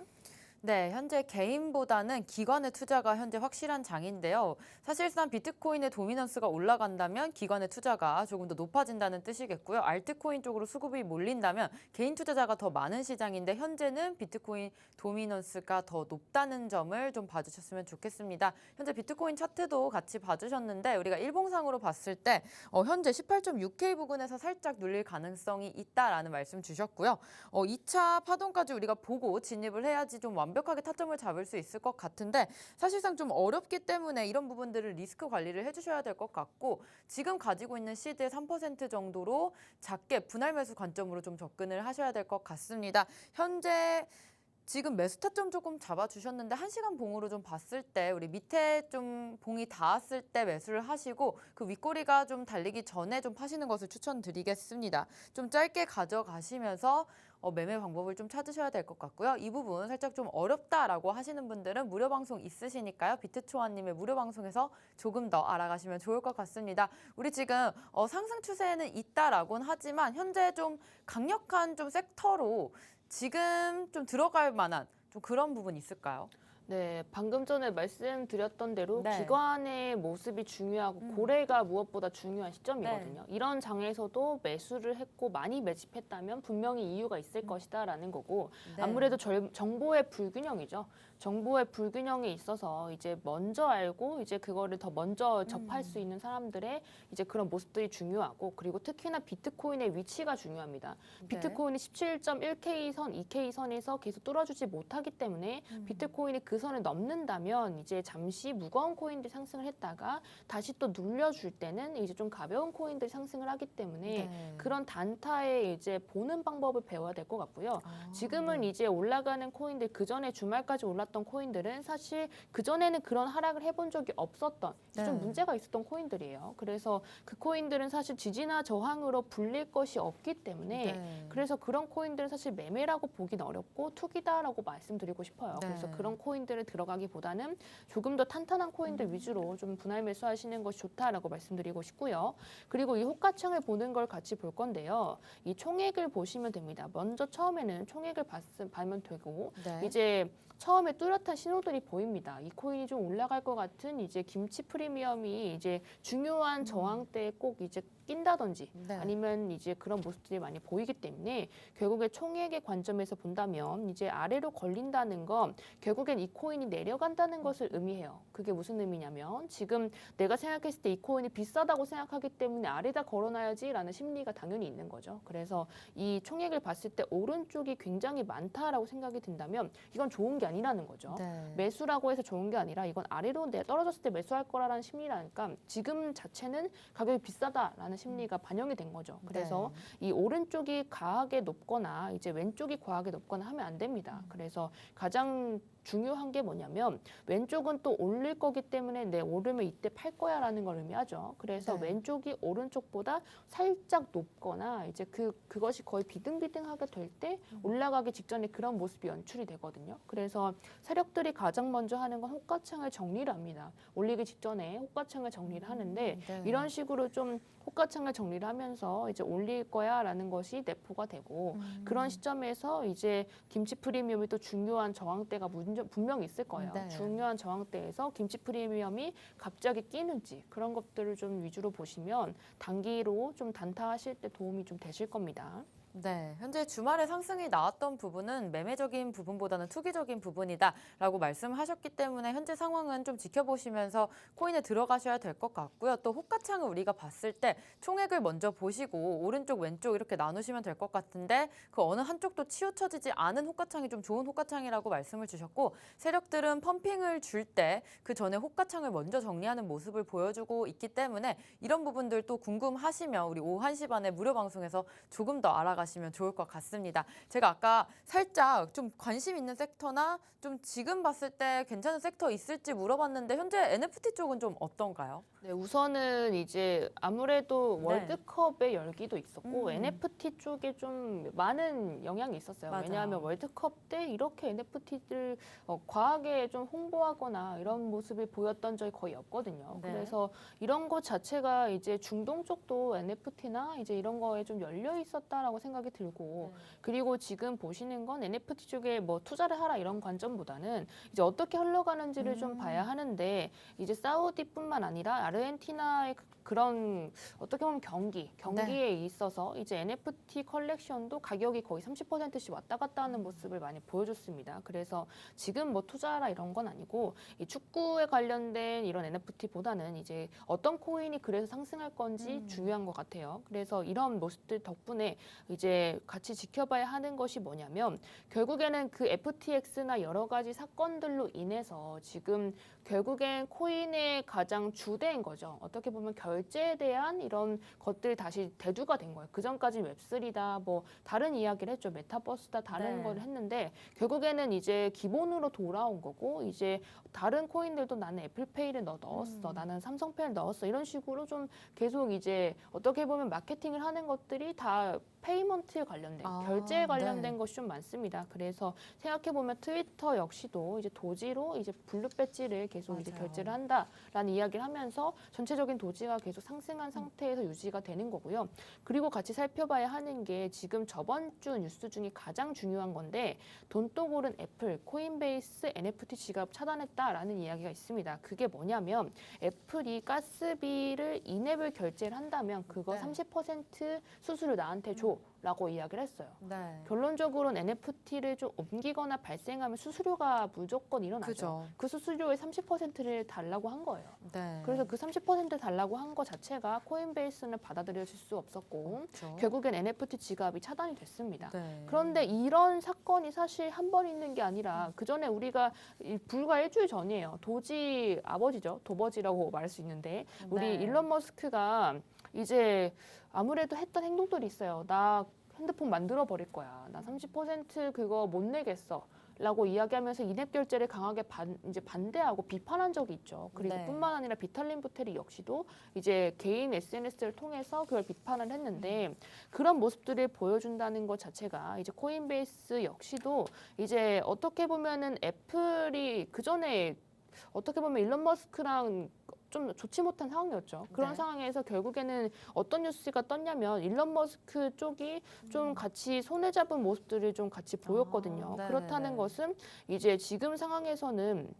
네, 현재 개인보다는 기관의 투자가 현재 확실한 장인데요. 사실상 비트코인의 도미넌스가 올라간다면 기관의 투자가 조금 더 높아진다는 뜻이겠고요. 알트코인 쪽으로 수급이 몰린다면 개인 투자자가 더 많은 시장인데 현재는 비트코인 도미넌스가 더 높다는 점을 좀 봐주셨으면 좋겠습니다. 현재 비트코인 차트도 같이 봐주셨는데 우리가 일봉상으로 봤을 때 현재 18.6K 부근에서 살짝 눌릴 가능성이 있다라는 말씀 주셨고요. 2차 파동까지 우리가 보고 진입을 해야지 좀 완벽하게 타점을 잡을 수 있을 것 같은데 사실상 좀 어렵기 때문에 이런 부분들을 리스크 관리를 해주셔야 될 것 같고 지금 가지고 있는 시드의 3% 정도로 작게 분할 매수 관점으로 좀 접근을 하셔야 될 것 같습니다. 현재 지금 매수 타점 조금 잡아주셨는데 1시간 봉으로 좀 봤을 때 우리 밑에 좀 봉이 닿았을 때 매수를 하시고 그 윗꼬리가 좀 달리기 전에 좀 파시는 것을 추천드리겠습니다. 좀 짧게 가져가시면서 매매 방법을 좀 찾으셔야 될 것 같고요. 이 부분 살짝 좀 어렵다라고 하시는 분들은 무료 방송 있으시니까요. 비트초아님의 무료 방송에서 조금 더 알아가시면 좋을 것 같습니다. 우리 지금 상승 추세는 있다라고는 하지만 현재 좀 강력한 좀 섹터로 지금 좀 들어갈 만한 좀 그런 부분 있을까요? 네, 방금 전에 말씀드렸던 대로 네. 기관의 모습이 중요하고 고래가 무엇보다 중요한 시점이거든요. 이런 장에서도 매수를 했고 많이 매집했다면 분명히 이유가 있을 것이다라는 거고 네. 아무래도 정보의 불균형이죠. 정보의 불균형에 있어서 이제 먼저 알고 이제 그거를 더 먼저 접할 수 있는 사람들의 이제 그런 모습들이 중요하고 그리고 특히나 비트코인의 위치가 중요합니다. 비트코인이 17.1K 선, 2K 선에서 계속 뚫어주지 못하기 때문에 비트코인이 그 선을 넘는다면 이제 잠시 무거운 코인들이 상승을 했다가 다시 또 눌려줄 때는 이제 좀 가벼운 코인들이 상승을 하기 때문에 그런 단타에 이제 보는 방법을 배워야 될 것 같고요. 지금은 이제 올라가는 코인들 그 전에 주말까지 올랐던 코인들은 사실 그 전에는 그런 하락을 해본 적이 없었던 좀 문제가 있었던 코인들이에요. 그래서 그 코인들은 사실 지지나 저항으로 불릴 것이 없기 때문에 그래서 그런 코인들은 사실 매매라고 보기는 어렵고 투기다라고 말씀드리고 싶어요. 그래서 그런 코인들을 들어가기보다는 조금 더 탄탄한 코인들 위주로 좀 분할 매수하시는 것이 좋다라고 말씀드리고 싶고요. 그리고 이 호가창을 보는 걸 같이 볼 건데요. 이 총액을 보시면 됩니다. 먼저 처음에는 총액을 봐면 되고 이제 처음에 뚜렷한 신호들이 보입니다. 이 코인이 좀 올라갈 것 같은 이제 김치 프리미엄이 이제 중요한 저항대에 꼭 이제 낀다든지 아니면 이제 그런 모습들이 많이 보이기 때문에 결국에 총액의 관점에서 본다면 이제 아래로 걸린다는 건 결국엔 이 코인이 내려간다는 것을 의미해요. 그게 무슨 의미냐면 지금 내가 생각했을 때 이 코인이 비싸다고 생각하기 때문에 아래다 걸어놔야지라는 심리가 당연히 있는 거죠. 그래서 이 총액을 봤을 때 오른쪽이 굉장히 많다라고 생각이 든다면 이건 좋은 게 아니라는 거죠. 매수라고 해서 좋은 게 아니라 이건 아래로 내가 떨어졌을 때 매수할 거라는 심리라니까 지금 자체는 가격이 비싸다라는 심리가 반영이 된 거죠. 그래서 이 오른쪽이 과하게 높거나 이제 왼쪽이 과하게 높거나 하면 안 됩니다. 그래서 가장 중요한 게 뭐냐면 왼쪽은 또 올릴 거기 때문에 내 오르면 이때 팔 거야라는 걸 의미하죠. 그래서 왼쪽이 오른쪽보다 살짝 높거나 이제 그것이 거의 비등비등하게 될 때 올라가기 직전에 그런 모습이 연출이 되거든요. 그래서 세력들이 가장 먼저 하는 건 호가창을 정리를 합니다. 올리기 직전에 호가창을 정리를 하는데 이런 식으로 좀 호가창을 정리를 하면서 이제 올릴 거야라는 것이 내포가 되고 그런 시점에서 이제 김치 프리미엄이 또 중요한 저항대가 분명히 있을 거예요. 중요한 저항대에서 김치 프리미엄이 갑자기 끼는지 그런 것들을 좀 위주로 보시면 단기로 좀 단타하실 때 도움이 좀 되실 겁니다. 네, 현재 주말에 상승이 나왔던 부분은 매매적인 부분보다는 투기적인 부분이다라고 말씀하셨기 때문에 현재 상황은 좀 지켜보시면서 코인에 들어가셔야 될 것 같고요. 또 호가창을 우리가 봤을 때 총액을 먼저 보시고 오른쪽 왼쪽 이렇게 나누시면 될 것 같은데 그 어느 한쪽도 치우쳐지지 않은 호가창이 좀 좋은 호가창이라고 말씀을 주셨고 세력들은 펌핑을 줄 때 그 전에 호가창을 먼저 정리하는 모습을 보여주고 있기 때문에 이런 부분들 또 궁금하시면 우리 오후 1시 반에 무료 방송에서 조금 더 알아가 나가시면 좋을 것 같습니다. 제가 아까 살짝 좀 관심 있는 섹터나 좀 지금 봤을 때 괜찮은 섹터 있을지 물어봤는데 현재 NFT 쪽은 좀 어떤가요? 네, 우선은 이제 아무래도 네. 월드컵의 열기도 있었고 음. NFT 쪽에 좀 많은 영향이 있었어요. 맞아요. 왜냐하면 월드컵 때 이렇게 NFT를 과하게 좀 홍보하거나 이런 모습을 보였던 적이 거의 없거든요. 네. 그래서 이런 것 자체가 이제 중동 쪽도 NFT나 이제 이런 거에 좀 열려 있었다라고 생각이 들고 그리고 지금 보시는 건 NFT 쪽에 뭐 투자를 하라 이런 관점보다는 이제 어떻게 흘러가는지를 좀 봐야 하는데 이제 사우디뿐만 아니라 아르헨티나의 그런 어떻게 보면 경기에 있어서 이제 NFT 컬렉션도 가격이 거의 30%씩 왔다 갔다 하는 모습을 많이 보여줬습니다. 그래서 지금 뭐 투자라 이런 건 아니고 이 축구에 관련된 이런 NFT보다는 이제 어떤 코인이 그래서 상승할 건지 중요한 것 같아요. 그래서 이런 모습들 덕분에 이제 같이 지켜봐야 하는 것이 뭐냐면 결국에는 그 FTX나 여러 가지 사건들로 인해서 지금 결국엔 코인의 가장 주대인 거죠. 어떻게 보면 결제에 대한 이런 것들이 다시 대두가 된 거예요. 그전까지 웹3다 뭐 다른 이야기를 했죠. 메타버스다 다른 네. 걸 했는데 결국에는 이제 기본으로 돌아온 거고 이제 다른 코인들도 나는 애플페이를 넣었어. 나는 삼성페이를 넣었어. 이런 식으로 좀 계속 이제 어떻게 보면 마케팅을 하는 것들이 다 페이먼트에 관련된 결제에 관련된 것이 좀 많습니다. 그래서 생각해 보면 트위터 역시도 이제 도지로 이제 블루 배지를 계속 이제 결제를 한다라는 이야기를 하면서 전체적인 도지가 계속 상승한 상태에서 유지가 되는 거고요. 그리고 같이 살펴봐야 하는 게 지금 저번 주 뉴스 중에 가장 중요한 건데 돈독 오른 애플, 코인베이스 NFT 지갑 차단했다라는 이야기가 있습니다. 그게 뭐냐면 애플이 가스비를 인앱을 결제를 한다면 그거 30% 수수료 나한테 줘라고 이야기를 했어요. 결론적으로는 NFT를 좀 옮기거나 발생하면 수수료가 무조건 일어나죠. 그죠. 그 수수료의 30%를 달라고 한 거예요. 네. 그래서 그 30% 달라고 한 거 자체가 코인베이스는 받아들여질 수 없었고 그렇죠. 결국엔 NFT 지갑이 차단이 됐습니다. 네. 그런데 이런 사건이 사실 한 번 있는 게 아니라 그 전에 우리가 불과 일주일 전이에요. 도지 아버지죠. 도버지라고 말할 수 있는데 우리 일론 머스크가 이제 아무래도 했던 행동들이 있어요. 나 핸드폰 만들어 버릴 거야. 나 30% 그거 못 내겠어. 라고 이야기하면서 인앱 결제를 강하게 이제 반대하고 비판한 적이 있죠. 그리고 뿐만 아니라 비탈린 부테리 역시도 이제 개인 SNS를 통해서 그걸 비판을 했는데 그런 모습들을 보여준다는 것 자체가 이제 코인베이스 역시도 이제 어떻게 보면은 애플이 그 전에 어떻게 보면 일론 머스크랑 좀 좋지 못한 상황이었죠. 그런 상황에서 결국에는 어떤 뉴스가 떴냐면 일론 머스크 쪽이 좀 같이 손에 잡은 모습들을 좀 같이 보였거든요. 그렇다는 것은 이제 지금 상황에서는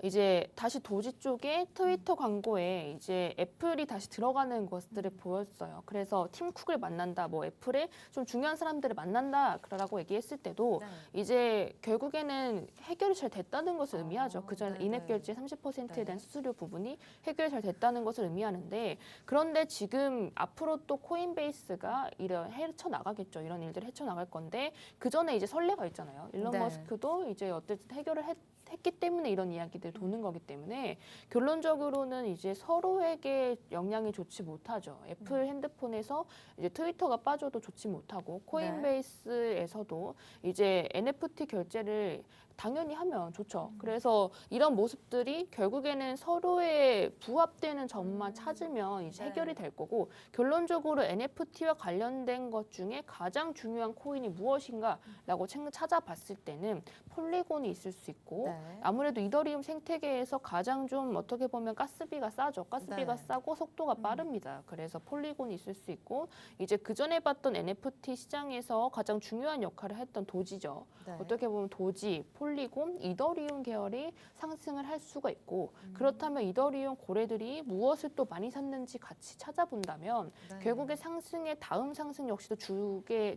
이제 다시 도지 쪽에 트위터 광고에 이제 애플이 다시 들어가는 것들을 보였어요. 그래서 팀 쿡을 만난다, 뭐 애플의 좀 중요한 사람들을 만난다라고 얘기했을 때도 이제 결국에는 해결이 잘 됐다는 것을 의미하죠. 그전 인앱 결제 30%에 대한 수수료 부분이 해결이 잘 됐다는 것을 의미하는데 그런데 지금 앞으로 또 코인베이스가 이런 헤쳐나가겠죠. 이런 일들을 헤쳐나갈 건데 그 전에 이제 선례가 있잖아요. 일론 머스크도 이제 어쨌든 해결을 했기 때문에 이런 이야기들이 도는 거기 때문에 결론적으로는 이제 서로에게 영향이 좋지 못하죠. 애플 핸드폰에서 이제 트위터가 빠져도 좋지 못하고 코인베이스에서도 이제 NFT 결제를 당연히 하면 좋죠. 그래서 이런 모습들이 결국에는 서로의 부합되는 점만 찾으면 이제 해결이 될 거고 결론적으로 NFT와 관련된 것 중에 가장 중요한 코인이 무엇인가라고 찾아봤을 때는 폴리곤이 있을 수 있고 아무래도 이더리움 생태계에서 가장 좀 어떻게 보면 가스비가 싸죠. 가스비가 싸고 속도가 빠릅니다. 그래서 폴리곤이 있을 수 있고 이제 그 전에 봤던 NFT 시장에서 가장 중요한 역할을 했던 도지죠. 어떻게 보면 도지, 폴리곤, 이더리움 계열이 상승을 할 수가 있고 그렇다면 이더리움 고래들이 무엇을 또 많이 샀는지 같이 찾아본다면 결국에 상승의 다음 상승 역시도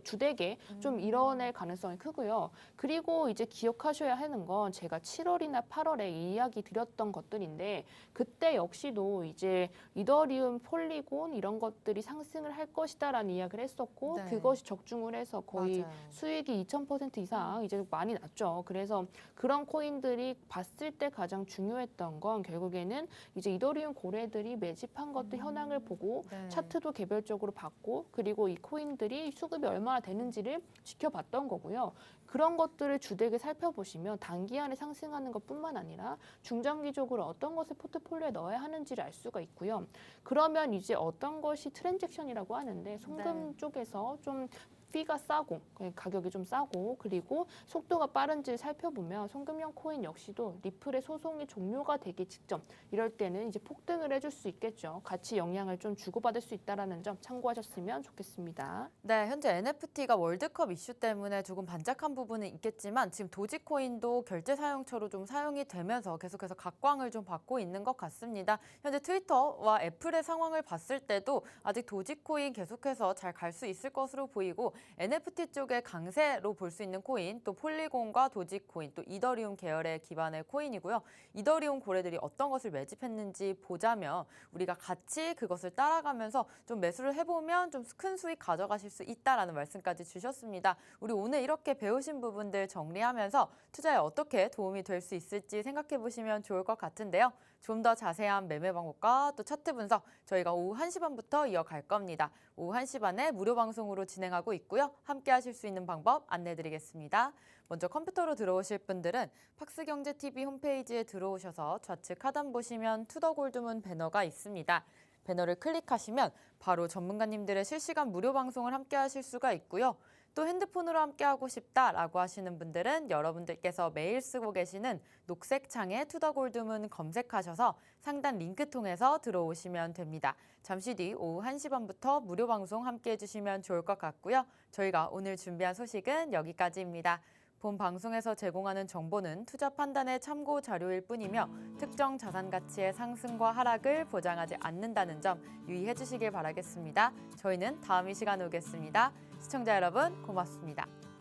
주되게 좀 일어날 가능성이 크고요. 그리고 이제 기억하셔야 하는 건 제가 7월이나 8월에 이야기 드렸던 것들인데 그때 역시도 이제 이더리움, 폴리곤 이런 것들이 상승을 할 것이다라는 이야기를 했었고 네. 그것이 적중을 해서 거의 맞아요. 수익이 2000% 이상 이제 많이 났죠. 그래서 그런 코인들이 봤을 때 가장 중요했던 건 결국에는 이제 이더리움 고래들이 매집한 것들 현황을 보고 네. 차트도 개별적으로 봤고 그리고 이 코인들이 수급이 얼마나 되는지를 지켜봤던 거고요. 그런 것들을 주되게 살펴보시면 단기간에 상승하는 것뿐만 아니라 중장기적으로 어떤 것을 포트폴리오에 넣어야 하는지를 알 수가 있고요. 그러면 이제 어떤 것이 트랜잭션이라고 하는데 송금 네. 쪽에서 좀 피가 싸고 가격이 좀 싸고 그리고 속도가 빠른지를 살펴보면 송금형 코인 역시도 리플의 소송이 종료가 되기 직전 이럴 때는 이제 폭등을 해줄 수 있겠죠. 같이 영향을 좀 주고받을 수 있다는 점 참고하셨으면 좋겠습니다. 네, 현재 NFT가 월드컵 이슈 때문에 조금 반짝한 부분은 있겠지만 지금 도지코인도 결제 사용처로 좀 사용이 되면서 계속해서 각광을 좀 받고 있는 것 같습니다. 현재 트위터와 애플의 상황을 봤을 때도 아직 도지코인 계속해서 잘 갈 수 있을 것으로 보이고 NFT 쪽의 강세로 볼 수 있는 코인, 또 폴리곤과 도지코인, 또 이더리움 계열의 기반의 코인이고요. 이더리움 고래들이 어떤 것을 매집했는지 보자면 우리가 같이 그것을 따라가면서 좀 매수를 해보면 좀 큰 수익 가져가실 수 있다라는 말씀까지 주셨습니다. 우리 오늘 이렇게 배우신 부분들 정리하면서 투자에 어떻게 도움이 될 수 있을지 생각해 보시면 좋을 것 같은데요. 좀 더 자세한 매매 방법과 또 차트 분석 저희가 오후 1시 반부터 이어갈 겁니다. 오후 1시 반에 무료 방송으로 진행하고 있고요. 함께 하실 수 있는 방법 안내드리겠습니다. 먼저 컴퓨터로 들어오실 분들은 팍스경제TV 홈페이지에 들어오셔서 좌측 하단 보시면 투더골드문 배너가 있습니다. 배너를 클릭하시면 바로 전문가님들의 실시간 무료 방송을 함께 하실 수가 있고요. 또 핸드폰으로 함께하고 싶다라고 하시는 분들은 여러분들께서 매일 쓰고 계시는 녹색 창에 투더골드문 검색하셔서 상단 링크 통해서 들어오시면 됩니다. 잠시 뒤 오후 1시 반부터 무료 방송 함께해 주시면 좋을 것 같고요. 저희가 오늘 준비한 소식은 여기까지입니다. 본 방송에서 제공하는 정보는 투자 판단의 참고 자료일 뿐이며 특정 자산 가치의 상승과 하락을 보장하지 않는다는 점 유의해 주시길 바라겠습니다. 저희는 다음 이 시간에 오겠습니다. 시청자 여러분 고맙습니다.